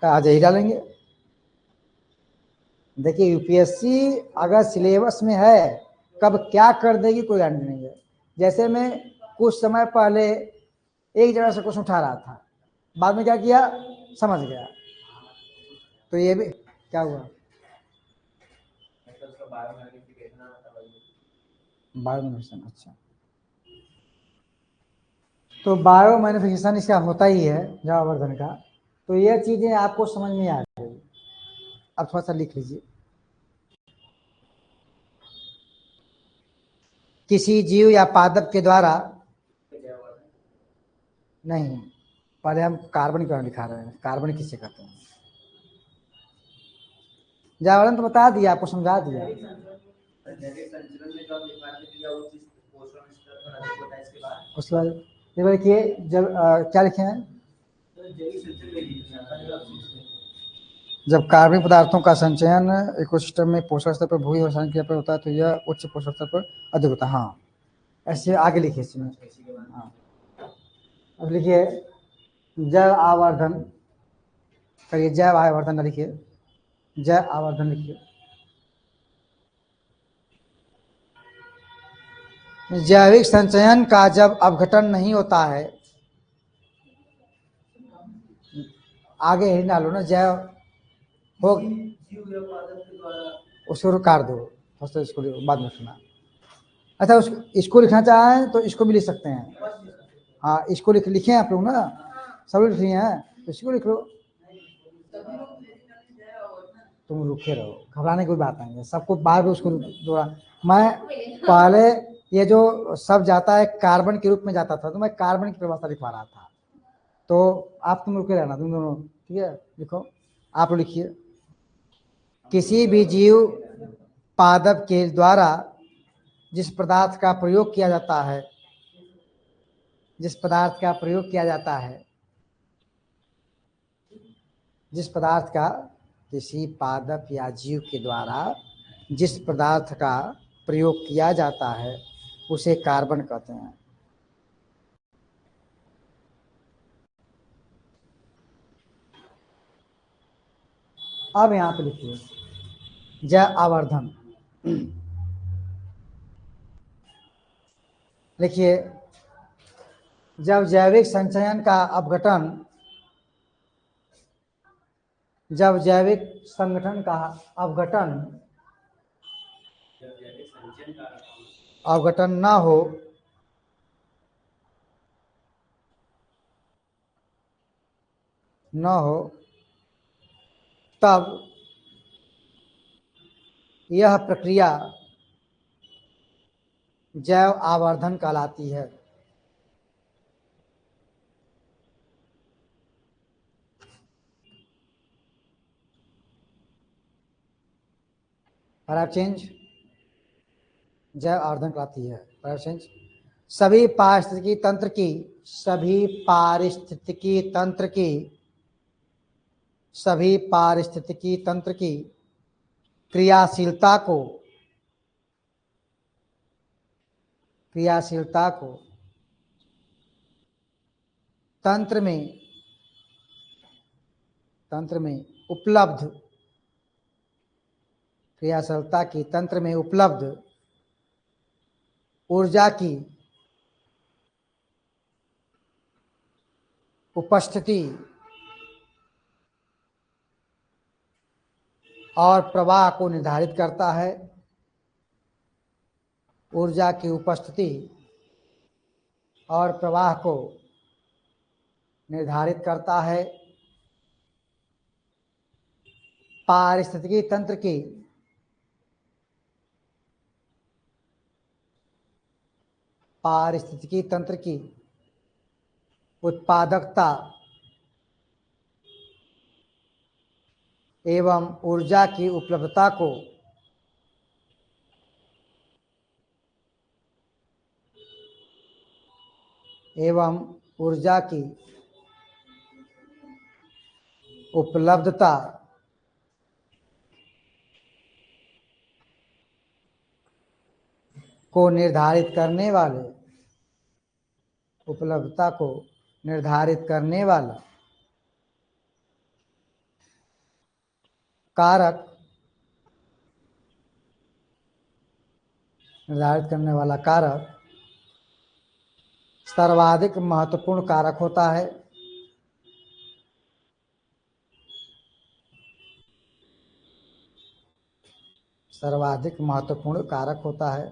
आज यही डालेंगे। देखिए यूपीएससी अगर सिलेबस में है, कब क्या कर देगी कोई गारंटी नहीं है। जैसे मैं कुछ समय पहले एक जगह से क्वेश्चन उठा रहा था, बाद में क्या किया, समझ गया। तो ये भी क्या हुआ, बायोमैग्निफिकेशन। अच्छा, तो बायो मैनिफिकेशन इसका होता ही है जवावर्धन का। तो ये चीजें आपको समझ में आ गई। अब थोड़ा सा लिख लीजिए। किसी जीव या पादप के द्वारा नहीं, पहले हम कार्बन क्यों दिखा रहे हैं, कार्बन किसे कहते हैं। जावरण तो बता दिया, आपको समझा दिया। उसके बाद देखिए जब क्या लिखे हैं, जब कार्बनिक पदार्थों का संचयन इकोसिस्टम में पोषक स्तर पर भूमि रसायन क्रिया पर होता है तो यह उच्च पोषक स्तर पर अधिक होता है। हाँ, ऐसे आगे लिखिए इसमें। हाँ, अब लिखिए जैव आवर्धन, करिए जैव आवर्धन लिखिए, जैव आवर्धन लिखिए। जैविक संचयन का जब अपघटन नहीं होता है, आगे ही डालो ना, जैव हो, उसको काट दो, फर्स्ट इसको बाद में सुना। अच्छा, इसको लिखना चाहें तो इसको भी लिख सकते हैं। हाँ, इसको लिखे आप लोग ना, सब लोग लिख रही हैं, तो इसको लिख लो। तुम रुके रहो, घबराने की कोई बात नहीं है, सबको बार बार उसको जोड़ा। मैं पहले ये जो सब जाता है कार्बन के रूप में जाता था, तो मैं कार्बन की परिभाषा लिखवा रहा था, तो आप तुम रुके रहना, तुम दोनों, ठीक है। लिखो, आप लिखिए, किसी भी जीव पादप के द्वारा जिस पदार्थ का प्रयोग किया जाता है, जिस पदार्थ का प्रयोग किया जाता है, जिस पदार्थ का, किसी पादप या जीव के द्वारा जिस पदार्थ का प्रयोग किया जाता है उसे कार्बन कहते हैं। अब यहां पे लिखिए जैव आवर्धन, लिखिए जब जैविक संचयन का अपघटन, जब जैविक संगठन का अपघटन अवघटन ना हो, न हो, तब यह प्रक्रिया जैव आवर्धन कहलाती है। पैरा चेंज, जैव आवर्धन कहलाती है, पैरा चेंज। सभी पारिस्थितिकी तंत्र की, सभी पारिस्थितिकी तंत्र की, सभी पारिस्थितिकी तंत्र की क्रियाशीलता को, क्रियाशीलता को तंत्र में, तंत्र में उपलब्ध, क्रियाशीलता की तंत्र में उपलब्ध ऊर्जा की उपस्थिति और प्रवाह को निर्धारित करता है। ऊर्जा की उपस्थिति और प्रवाह को निर्धारित करता है। पारिस्थितिकी तंत्र की, पारिस्थितिकी तंत्र की उत्पादकता एवं ऊर्जा की उपलब्धता को, एवं ऊर्जा की उपलब्धता को निर्धारित करने वाले, उपलब्धता को निर्धारित करने वाला कारक, निर्धारित करने वाला कारक सर्वाधिक महत्वपूर्ण कारक होता है। सर्वाधिक महत्वपूर्ण कारक होता है।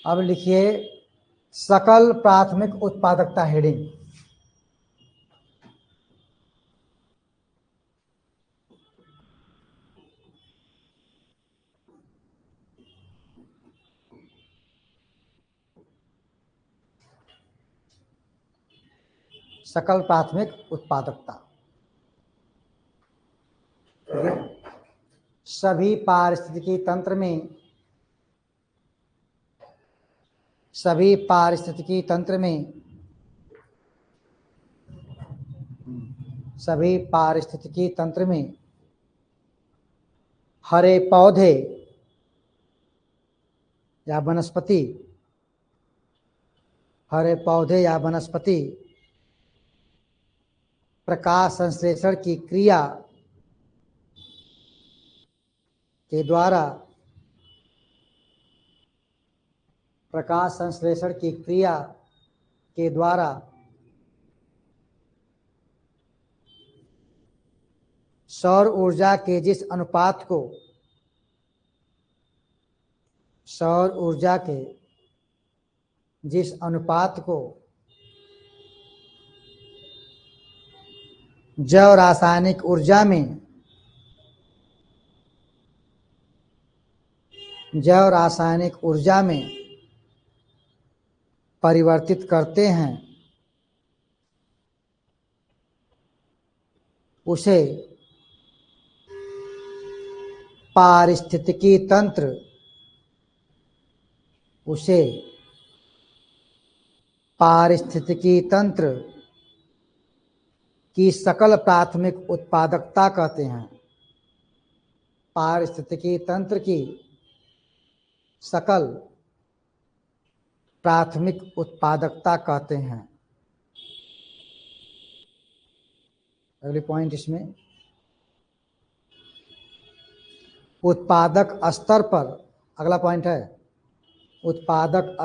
अब लिखिए सकल प्राथमिक उत्पादकता हेडिंग। सकल प्राथमिक उत्पादकता। सभी पारिस्थितिकी तंत्र में सभी पारिस्थितिकी तंत्र में हरे पौधे या वनस्पति प्रकाश संश्लेषण की क्रिया के द्वारा सौर ऊर्जा के जिस अनुपात को जैव रासायनिक ऊर्जा में परिवर्तित करते हैं, उसे पारिस्थितिकी तंत्र की सकल प्राथमिक उत्पादकता कहते हैं। पारिस्थितिकी तंत्र की सकल प्राथमिक उत्पादकता कहते हैं। अगले पॉइंट इसमें उत्पादक स्तर पर, अगला पॉइंट है उत्पादक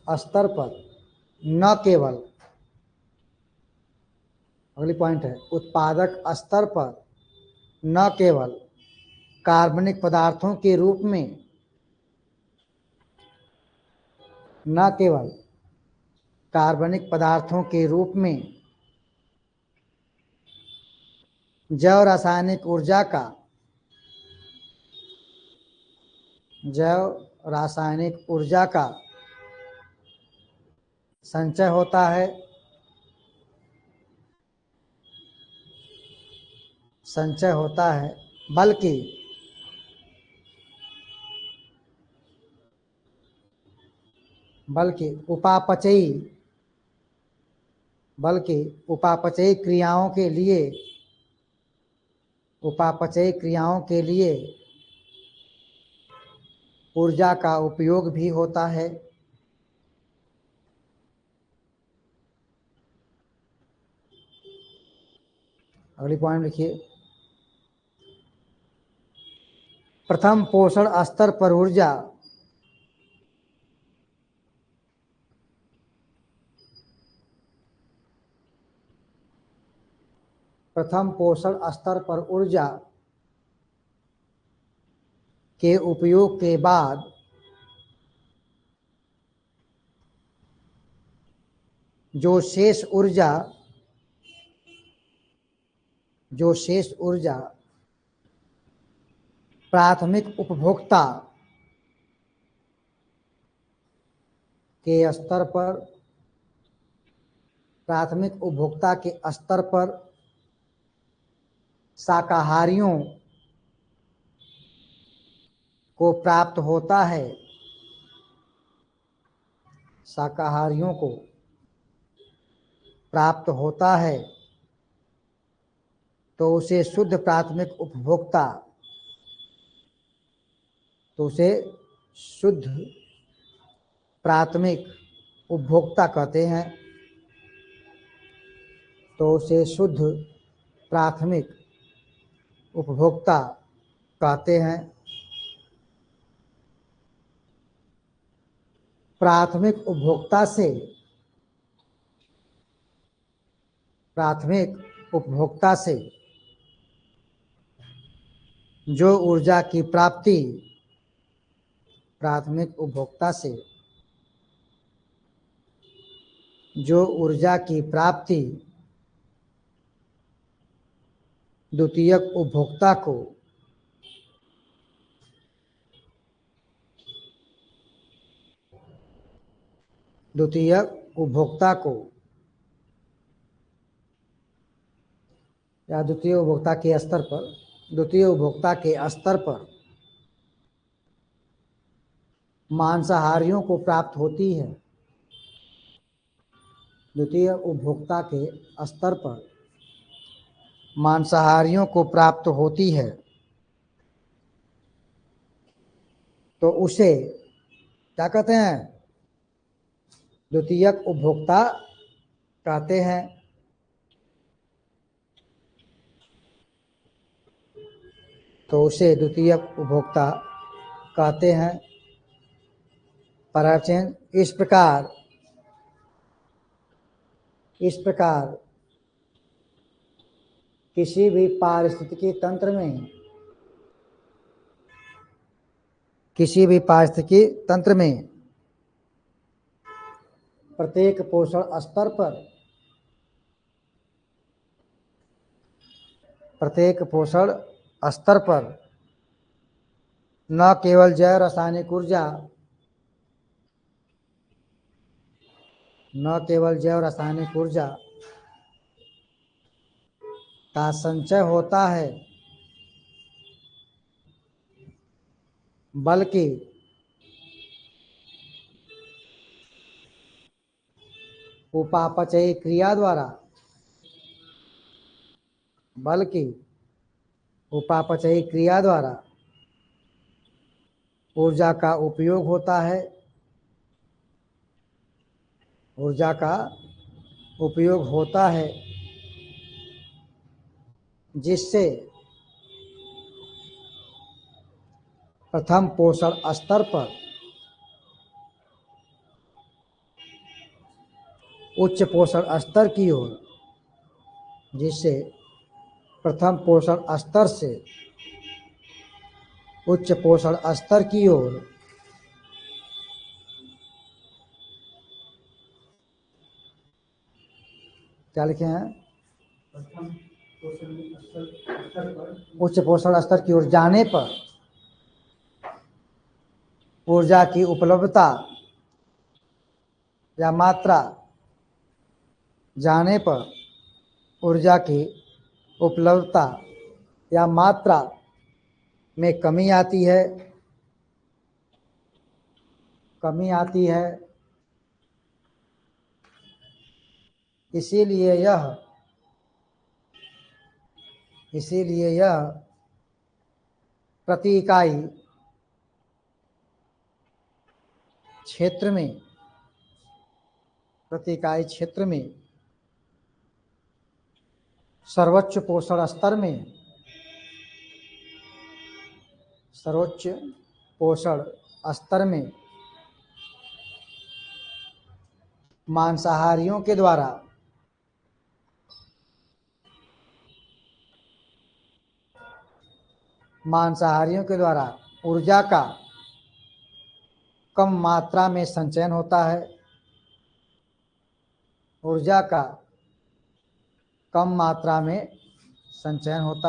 स्तर पर न केवल, अगली पॉइंट है उत्पादक स्तर पर न केवल कार्बनिक पदार्थों के रूप में जैव रासायनिक ऊर्जा का संचय होता है, बल्कि उपापचयी क्रियाओं के लिए ऊर्जा का उपयोग भी होता है। अगली पॉइंट लिखिए, प्रथम पोषण स्तर पर ऊर्जा के उपयोग के बाद जो शेष ऊर्जा प्राथमिक उपभोक्ता के स्तर पर शाकाहारियों को प्राप्त होता है, तो उसे शुद्ध प्राथमिक उपभोक्ता कहते हैं। प्राथमिक उपभोक्ता से जो ऊर्जा की प्राप्ति द्वितीयक उपभोक्ता को द्वितीयक उपभोक्ता को या द्वितीय उपभोक्ता के स्तर पर, द्वितीय उपभोक्ता के स्तर पर मांसाहारियों को प्राप्त होती है। द्वितीय उपभोक्ता के स्तर पर मांसाहारियों को प्राप्त होती है तो उसे क्या कहते हैं? द्वितीयक उपभोक्ता कहते हैं। तो उसे द्वितीयक उपभोक्ता कहते हैं। पराचयन इस प्रकार किसी भी पारिस्थितिकी तंत्र में प्रत्येक पोषण स्तर पर न केवल जैव रासायनिक ऊर्जा का संचय होता है बल्कि उपापचयी क्रिया द्वारा ऊर्जा का उपयोग होता है जिससे प्रथम पोषण स्तर पर उच्च पोषण स्तर की ओर क्या लिखे हैं? उच्च पोषण स्तर की ओर जाने पर ऊर्जा की उपलब्धता या मात्रा में कमी आती है। इसीलिए यह प्रति इकाई क्षेत्र में सर्वोच्च पोषण स्तर में मांसाहारियों के द्वारा ऊर्जा का कम मात्रा में संचयन होता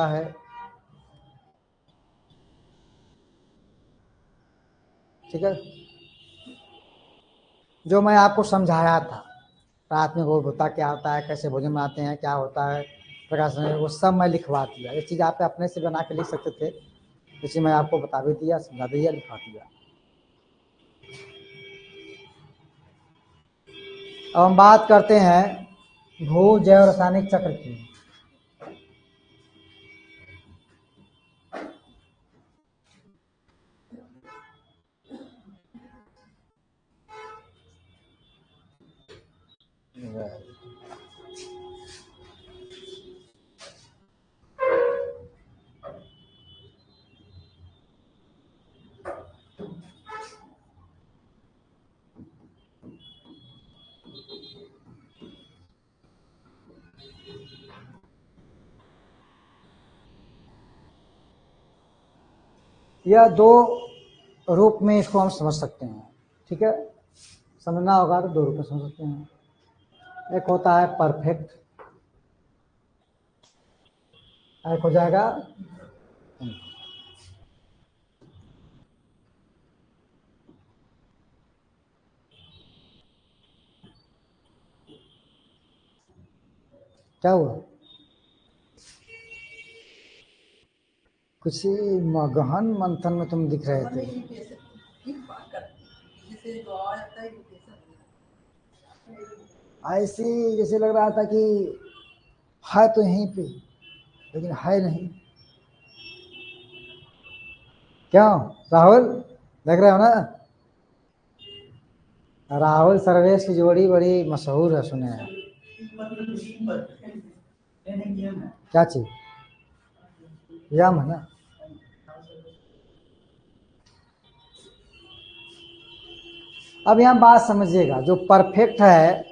है। ठीक है, जो मैं आपको समझाया था प्राथमिक उपभोक्ता क्या होता है, कैसे भोजन बनाते हैं, क्या होता है प्रकाश, वो सब मैं लिखवा दिया। ये चीज़ आप अपने से बना के लिख सकते थे, इसी मैं आपको बता भी दिया, समझा दिया, लिखवा दिया। अब हम बात करते हैं भू जैव रासायनिक चक्र की। यह दो रूप में इसको हम समझ सकते हैं। ठीक है, समझना होगा तो दो रूप में समझ सकते हैं। एक होता है परफेक्ट, एक हो जाएगा क्या हुआ? कुछ गहन मंथन में तुम दिख रहे थे। ऐसे जैसे लग रहा था कि है तो यहीं पे, लेकिन है नहीं। क्यों राहुल, देख रहे हो ना? राहुल सर्वेश की जोड़ी बड़ी मशहूर है, सुने हैं। क्या चीज? यम है ना? अब यहाँ बात समझिएगा, जो परफेक्ट है,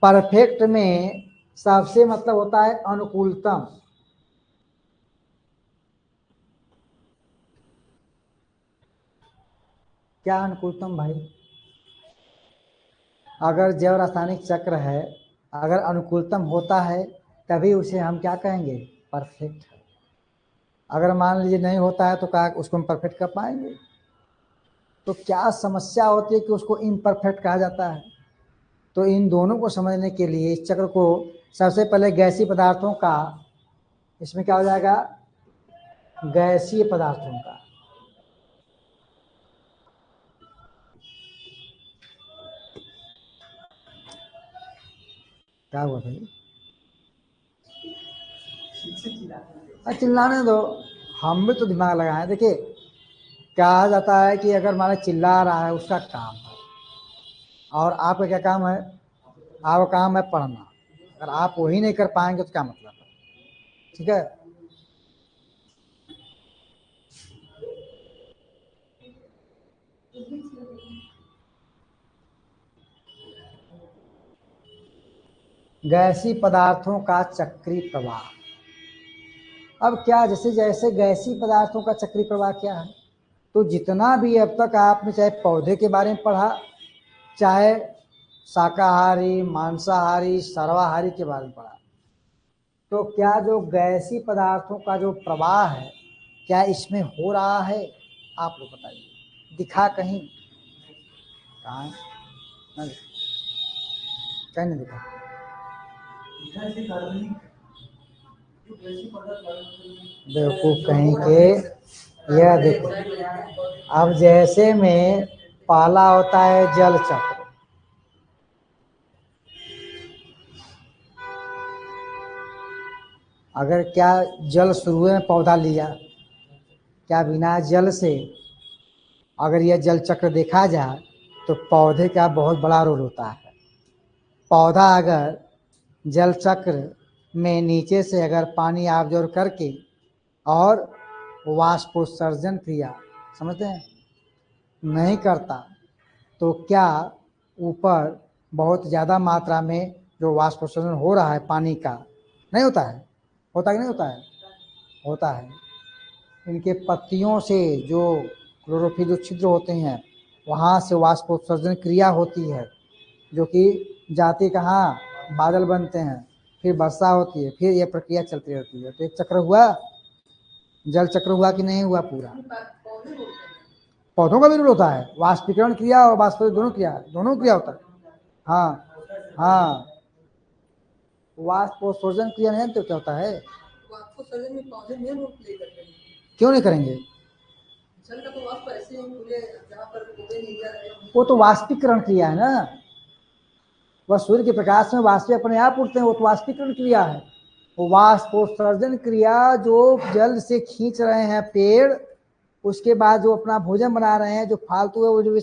परफेक्ट में सबसे मतलब होता है अनुकूलतम। क्या अनुकूलतम भाई? अगर जैव रासायनिक चक्र है, अगर अनुकूलतम होता है तभी उसे हम क्या कहेंगे? परफेक्ट है। अगर मान लीजिए नहीं होता है तो क्या उसको हम परफेक्ट कर पाएंगे? तो क्या समस्या होती है कि उसको इम्परफेक्ट कहा जाता है? तो इन दोनों को समझने के लिए इस चक्र को सबसे पहले गैसीय पदार्थों का, इसमें क्या हो जाएगा? गैसीय पदार्थों का। क्या हुआ भाई? चिल्लाने दो, हम भी तो दिमाग लगाए। देखिए, कहा जाता है कि अगर माना चिल्ला रहा है उसका काम है, और आपका क्या काम है? आपका काम है पढ़ना। अगर आप वही नहीं कर पाएंगे तो क्या मतलब है? ठीक है। गैसीय पदार्थों का चक्रीय प्रवाह। अब क्या, जैसे जैसे गैसीय पदार्थों का चक्रीय प्रवाह क्या है, तो जितना भी अब तक आपने चाहे पौधे के बारे में पढ़ा, चाहे शाकाहारी, मांसाहारी, सर्वाहारी के बारे में पढ़ा, तो क्या जो गैसीय पदार्थों का जो प्रवाह है, क्या इसमें हो रहा है? आप लोग बताइए, दिखा कहीं? कहाँ? कहीं नहीं दिखा। बेवकूफ कहीं के। यह देखो, अब जैसे में पहला होता है जल चक्र। अगर क्या जल शुरू में पौधा लिया, क्या बिना जल से अगर यह जल चक्र देखा जाए तो पौधे का बहुत बड़ा रोल होता है। पौधा अगर जल चक्र में नीचे से अगर पानी ऑब्जर्व करके और वाष्पोत्सर्जन क्रिया, समझते हैं, नहीं करता, तो क्या ऊपर बहुत ज़्यादा मात्रा में जो वाष्पोत्सर्जन हो रहा है पानी का, नहीं होता है? होता है कि नहीं होता है? होता है। इनके पत्तियों से जो क्लोरोफिल जो छिद्र होते हैं, वहाँ से वाष्पोत्सर्जन क्रिया होती है, जो कि जाती कहाँ? बादल बनते हैं, फिर वर्षा होती है, फिर यह प्रक्रिया चलती रहती है। तो एक चक्र हुआ, जल चक्र हुआ कि नहीं हुआ पूरा? पौधों का भी रोल होता है, वाष्पीकरण क्रिया और वाष्पीकरण दोनों क्रिया होता है। हाँ हाँ, वाष्पोत्सर्जन क्रिया नहीं तो क्या होता है? वाष्पोत्सर्जन में पौधे मेन रोल प्ले करते हैं। क्यों नहीं करेंगे? जल का तो वाष्प ऐसे ही पूरे जहाँ पर पौधे नहीं जा रहे, वो तो वाष्पीकरण क्रिया है ना। वह सूर्य के प्रकाश में वाष्प अपने आप उठते हैं, वो तो वाष्पीकरण क्रिया है। वो वाष्पोत्सर्जन क्रिया जो जल से खींच रहे हैं पेड़, उसके बाद जो अपना भोजन बना रहे हैं, जो फालतू है वो जो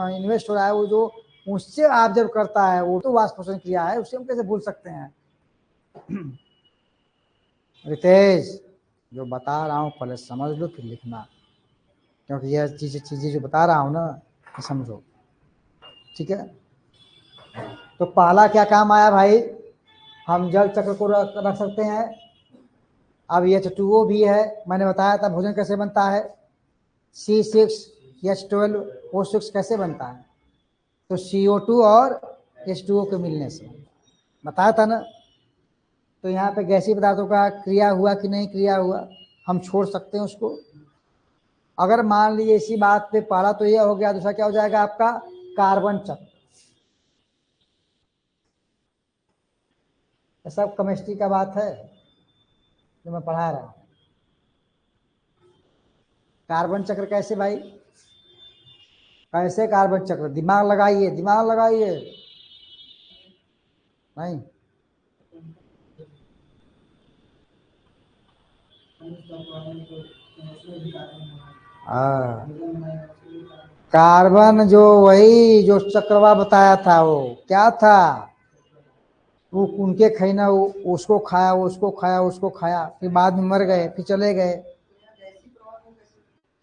इन्वेस्ट हो रहा है, वो जो उससे ऑब्जर्व करता है, वो तो वाष्पोत्सर्जन क्रिया है। उससे हम कैसे भूल सकते हैं? रितेश, जो बता रहा हूँ पहले समझ लो फिर लिखना, क्योंकि यह चीजें जो बता रहा हूँ ना, समझो, ठीक है? तो पहला क्या काम आया भाई? हम जल चक्र को रख सकते हैं। अब H2O भी है, मैंने बताया था भोजन कैसे बनता है, C6H12O6 कैसे बनता है? तो CO2 और H2O के मिलने से बताया था ना। तो यहाँ पे गैसीय पदार्थों का क्रिया हुआ कि नहीं क्रिया हुआ, हम छोड़ सकते हैं उसको। अगर मान लीजिए इसी बात पे पहला तो यह हो गया, दूसरा क्या हो जाएगा आपका? कार्बन चक्र। ये सब केमिस्ट्री का बात है जो मैं पढ़ा रहा हूँ। कार्बन चक्र कैसे भाई, कैसे कार्बन चक्र, दिमाग लगाइए दिमाग लगाइए। नहीं हाँ, कार्बन जो वही जो चक्रवा बताया था वो क्या था, वो उनके खैना उसको खाया उसको खाया उसको खाया, फिर बाद में मर गए फिर चले गए।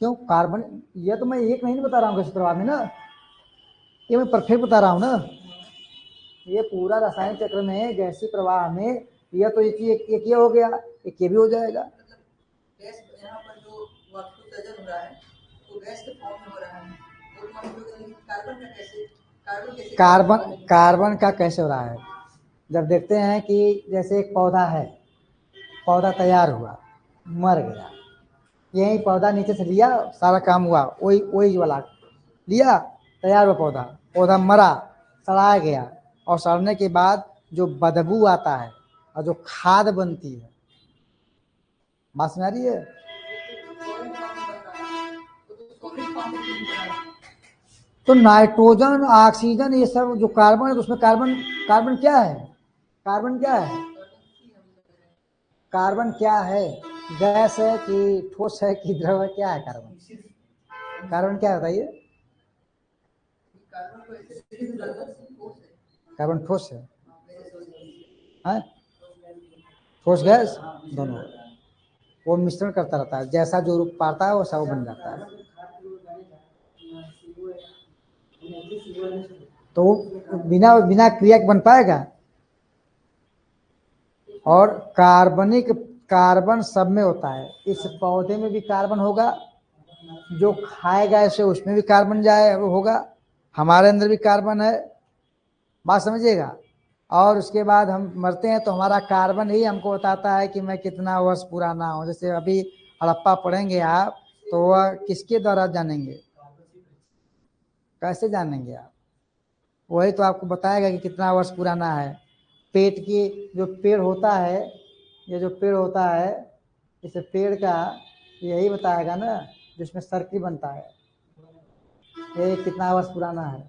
क्यों कार्बन, ये तो मैं एक नहीं बता रहा हूँ गैसीय प्रवाह में ना, ये मैं परफेक्ट बता रहा हूँ ना। ये पूरा रासायनिक चक्र में गैसीय प्रवाह में यह तो एक ये हो गया, एक ये भी हो जाएगा। गैस यहाँ पर जो वाष्पोत्सर्जन हो रहा है तो गैस के फॉर्म में हो रहा है, कार्बन का कैसे हो रहा है। जब देखते हैं कि जैसे एक पौधा है, पौधा तैयार हुआ मर गया, यही पौधा नीचे से लिया सारा काम हुआ, वही वही वाला लिया तैयार हुआ पौधा, पौधा मरा सड़ाया गया, और सड़ने के बाद जो बदबू आता है और जो खाद बनती है, बात समझ आ रही है। तो नाइट्रोजन ऑक्सीजन ये सब जो कार्बन है, तो उसमें कार्बन कार्बन क्या है, कार्बन क्या है, कार्बन क्या है, गैस है कि ठोस है कि द्रव है, क्या है कार्बन, कार्बन क्या है बताइए। कार्बन ठोस है, ठोस गैस दोनों, वो मिश्रण करता रहता है, जैसा जो रूप पाता है वैसा वो बन जाता है। तो बिना बिना क्रिया के बन पाएगा। और कार्बनिक कार्बन सब में होता है, इस पौधे में भी कार्बन होगा, जो खाएगा इसे उसमें भी कार्बन जाए वो होगा, हमारे अंदर भी कार्बन है, बात समझिएगा। और उसके बाद हम मरते हैं तो हमारा कार्बन ही हमको बताता है कि मैं कितना वर्ष पुराना हूँ। जैसे अभी हड़प्पा पढ़ेंगे आप तो वह किसके द्वारा जानेंगे, कैसे जानेंगे आप, वही तो आपको बताएगा कि कितना वर्ष पुराना है। पेट की जो पेड़ होता है, ये जो पेड़ होता है इस पेड़ का यही बताएगा ना, जिसमें सर्की बनता है, ये कितना वर्ष पुराना है,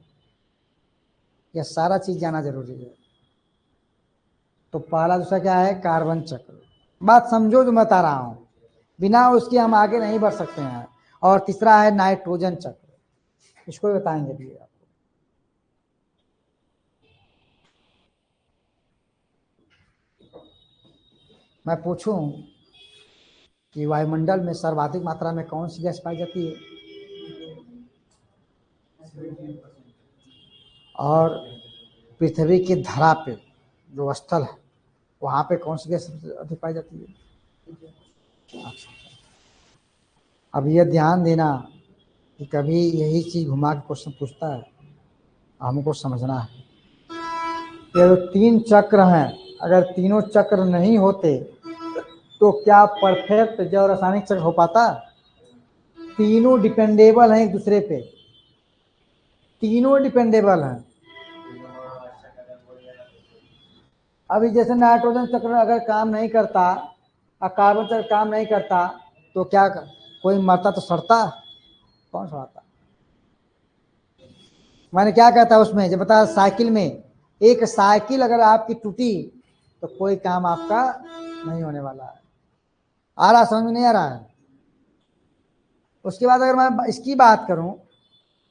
यह सारा चीज जाना जरूरी है। तो पहला दूसरा क्या है, कार्बन चक्र, बात समझो जो मैं बता रहा हूं, बिना उसके हम आगे नहीं बढ़ सकते हैं। और तीसरा है नाइट्रोजन चक्र, इसको भी बताएंगे भी आपको। मैं पूछूं कि वायुमंडल में सर्वाधिक मात्रा में कौन सी गैस पाई जाती है, और पृथ्वी की धरा पे जो स्थल है वहां पे कौन सी गैस सबसे अधिक पाई जाती है। अब यह ध्यान देना कि कभी यही चीज घुमा के क्वेश्चन पूछता है, हमको समझना है। ये जो तीन चक्र हैं, अगर तीनों चक्र नहीं होते तो क्या परफेक्ट जैव रासायनिक चक्र हो पाता। तीनों डिपेंडेबल हैं एक दूसरे पे, तीनों डिपेंडेबल हैं। अभी जैसे नाइट्रोजन चक्र अगर काम नहीं करता और कार्बन चक्र काम नहीं करता तो क्या कोई मरता तो सड़ता, कौन सड़ता। मैंने क्या कहता उसमें जब बता, साइकिल में एक साइकिल अगर आपकी टूटी तो कोई काम आपका नहीं होने वाला है। आ रहा समझ में नहीं आ रहा है। उसके बाद अगर मैं इसकी बात करूं,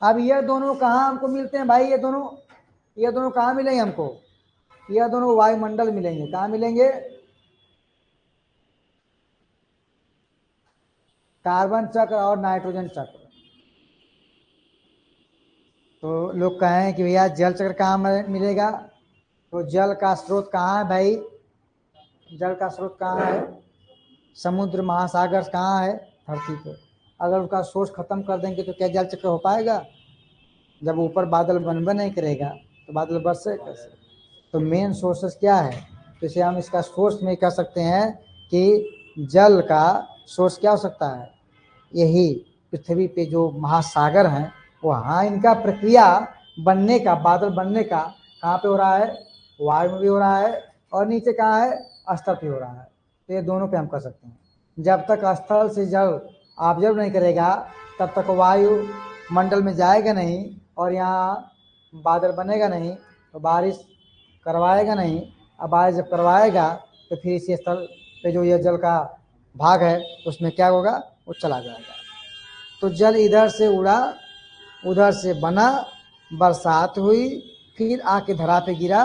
अब ये दोनों कहाँ हमको मिलते हैं भाई, ये दोनों कहाँ मिलेंगे हमको, ये दोनों वायुमंडल मिलेंगे। कहाँ मिलेंगे, कार्बन चक्र और नाइट्रोजन चक्र। तो लोग कहें कि भैया जल चक्र कहाँ मिलेगा, तो जल का स्रोत कहाँ है भाई, जल का स्रोत कहाँ है, समुद्र महासागर कहाँ है, धरती पे। अगर उसका सोर्स खत्म कर देंगे तो क्या जल चक्र हो पाएगा, जब ऊपर बादल बनबे नहीं करेगा तो बादल बरसे कैसे। तो मेन सोर्सेस क्या है, तो इसे हम इसका सोर्स में कह सकते हैं कि जल का सोर्स क्या हो सकता है, यही पृथ्वी पे जो महासागर हैं वहाँ इनका प्रक्रिया बनने का, बादल बनने का कहाँ पे हो रहा है, वायु में भी हो रहा है और नीचे कहाँ है, स्थल पे हो रहा है। तो ये दोनों पे हम कर सकते हैं। जब तक स्थल से जल ऑब्जर्व नहीं करेगा तब तक वायु मंडल में जाएगा नहीं और यहाँ बादल बनेगा नहीं, तो बारिश करवाएगा नहीं। अब बारिश जब करवाएगा तो फिर इसी स्थल पे जो ये जल का भाग है उसमें क्या होगा, वो चला जाएगा। तो जल इधर से उड़ा, उधर से बना, बरसात हुई, फिर आके धरा पे गिरा,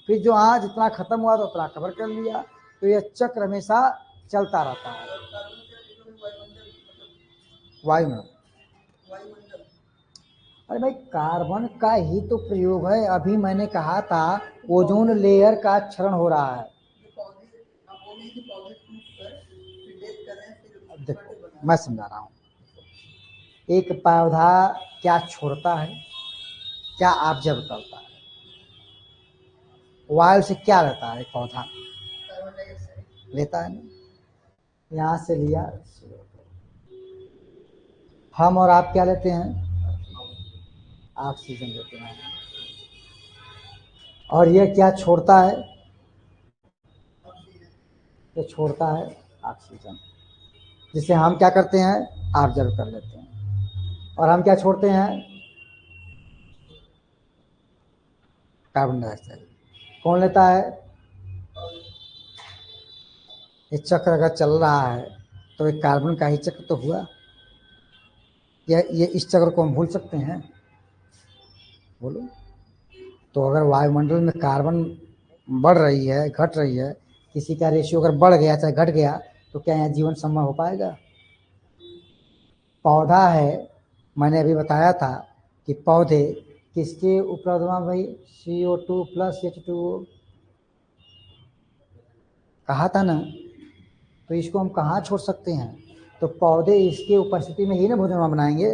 फिर जो आज इतना खत्म हुआ तो उतना कवर कर लिया। तो यह चक्र हमेशा चलता रहता है। वायुमंडल, अरे भाई कार्बन का ही तो प्रयोग है। अभी मैंने कहा था ओजोन लेयर का क्षरण हो रहा है। देखो मैं समझा रहा हूँ, एक पौधा क्या छोड़ता है, क्या ऑब्जर्व करता है। वायु से क्या लेता है एक पौधा, लेता है ना, यहाँ से लिया। हम और आप क्या लेते हैं, ऑक्सीजन लेते हैं। और ये क्या छोड़ता है, ये छोड़ता है ऑक्सीजन, जिसे हम क्या करते हैं, ऑब्जर्व कर लेते हैं। और हम क्या छोड़ते हैं, कार्बन डाइऑक्साइड। कौन लेता है, ये चक्र अगर चल रहा है तो एक कार्बन का ही चक्र तो हुआ। ये इस चक्र को हम भूल सकते हैं, बोलो। तो अगर वायुमंडल में कार्बन बढ़ रही है, घट रही है, किसी का रेशियो अगर बढ़ गया चाहे घट गया, तो क्या यहाँ जीवन संभव हो पाएगा। पौधा है, मैंने अभी बताया था कि पौधे किसके उपलब्ध में भाई, CO2 प्लस H2O कहा था ना। तो इसको हम कहाँ छोड़ सकते हैं, तो पौधे इसके उपस्थिति में ही ना भोजन बनाएंगे।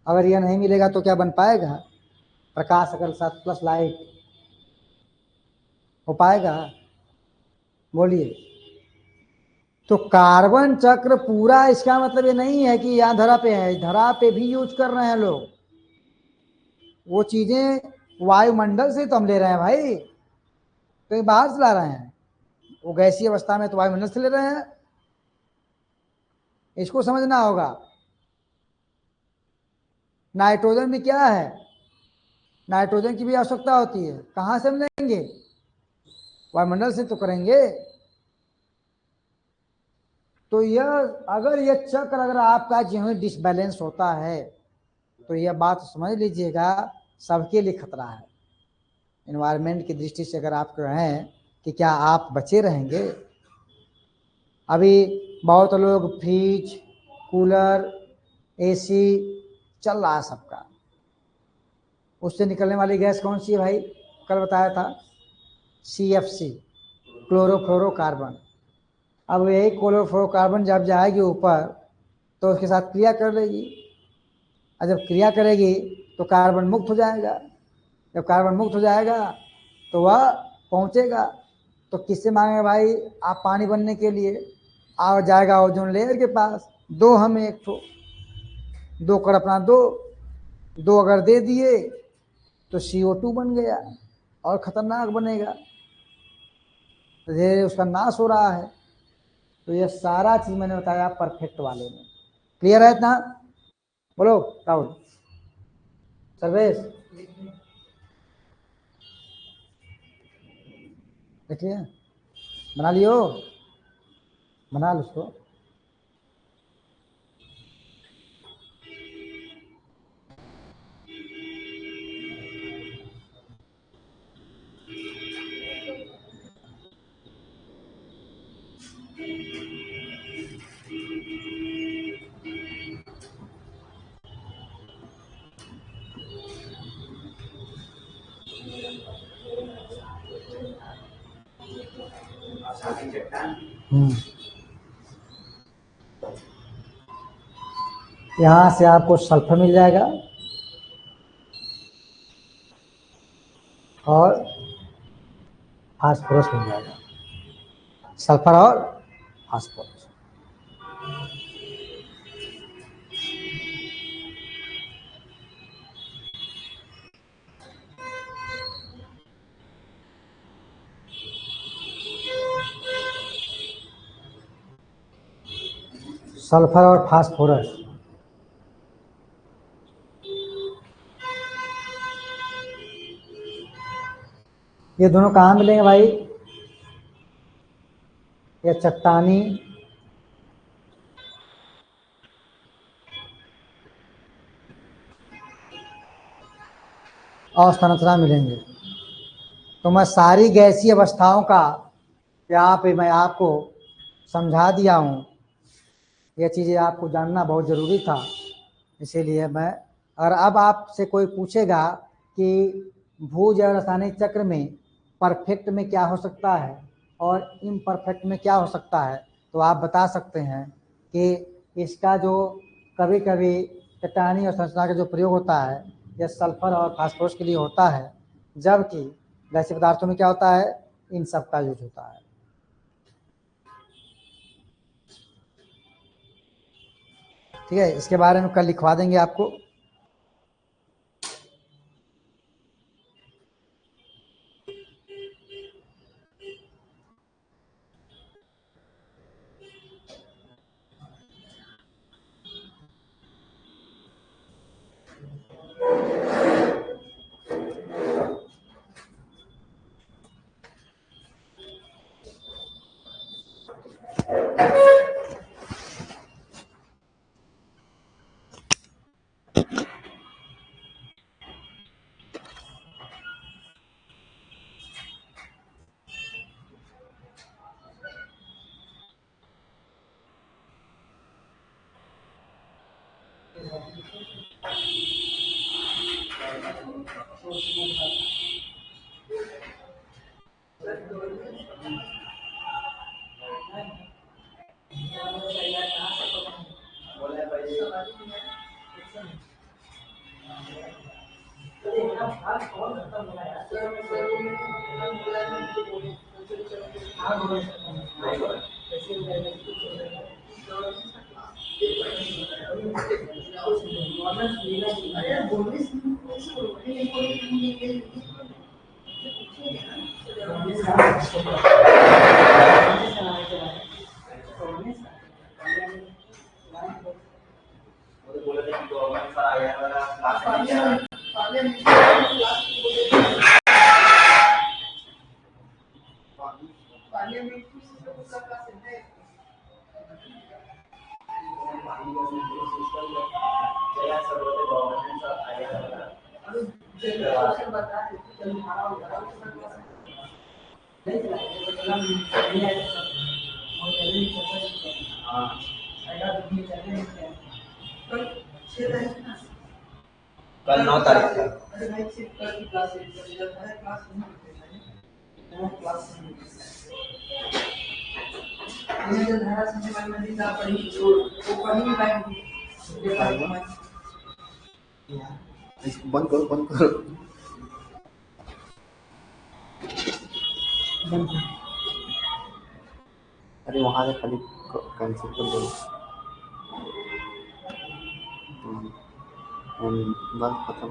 अगर यह नहीं मिलेगा तो क्या बन पाएगा, प्रकाश अगर साथ प्लस लाइट हो पाएगा, बोलिए। तो कार्बन चक्र पूरा, इसका मतलब ये नहीं है कि यहाँ धरा पे है, धरा पे भी यूज कर रहे हैं लोग। वो चीजें वायुमंडल से तो हम ले रहे हैं भाई, तो बाहर से ला रहे हैं। वो गैसीय अवस्था में तो वायुमंडल से ले रहे हैं, इसको समझना होगा। नाइट्रोजन भी क्या है, नाइट्रोजन की भी आवश्यकता होती है, कहाँ से हम लेंगे, वायुमंडल से तो करेंगे। तो यह अगर यह चक्र अगर आपका जो है डिसबैलेंस होता है तो यह बात समझ लीजिएगा सबके लिए खतरा है। एनवायरनमेंट की दृष्टि से अगर आप कहें कि क्या आप बचे रहेंगे। अभी बहुत लोग फ्रिज, कूलर, एसी चल रहा है सबका, उससे निकलने वाली गैस कौन सी है भाई, कल बताया था, CFC, क्लोरोफ्लोरोकार्बन। अब यही क्लोरोफ्लोरोकार्बन जब जाएगी ऊपर तो उसके साथ क्रिया कर लेगी, और जब क्रिया करेगी तो कार्बन मुक्त हो जाएगा। जब कार्बन मुक्त हो जाएगा तो वह पहुंचेगा, तो किससे मांगेगा भाई, आप पानी बनने के लिए आ जाएगा ओजोन लेयर के पास। दो हम एक ठो, दो कड़पना दो, दो अगर दे दिए तो CO2 बन गया और खतरनाक बनेगा, धीरे उसका नाश हो रहा है। तो ये सारा चीज मैंने बताया परफेक्ट वाले में। क्लियर है इतना, बोलो राहुल, सर्वेश, देखिए बना लियो, बना लो उसको। यहाँ से आपको सल्फर मिल जाएगा और फास्फोरस मिल जाएगा, सल्फर और फास्फोरस। सल्फर और फास्फोरस। ये दोनों कहाँ मिलेंगे भाई? ये चट्टानी और संरचना मिलेंगे। तो मैं सारी गैसीय अवस्थाओं का यहाँ पे मैं आपको समझा दिया हूँ। यह चीज़ें आपको जानना बहुत ज़रूरी था, इसीलिए मैं। और अब आपसे कोई पूछेगा कि भूजैव रासायनिक चक्र में परफेक्ट में क्या हो सकता है और इम्परफेक्ट में क्या हो सकता है, तो आप बता सकते हैं कि इसका जो कभी कभी चट्टानी और संरचना का जो प्रयोग होता है यह सल्फर और फास्फोरस के लिए होता है, जबकि गैसीय पदार्थों में क्या होता है, इन सब का यूज होता है। ठीक है, इसके बारे में कल लिखवा देंगे आपको। कल 9 तारीख का। इसको बंद करो, बंद करो। अरे वहाँ से खाली कैंसिल कर दो। बंद खत्म।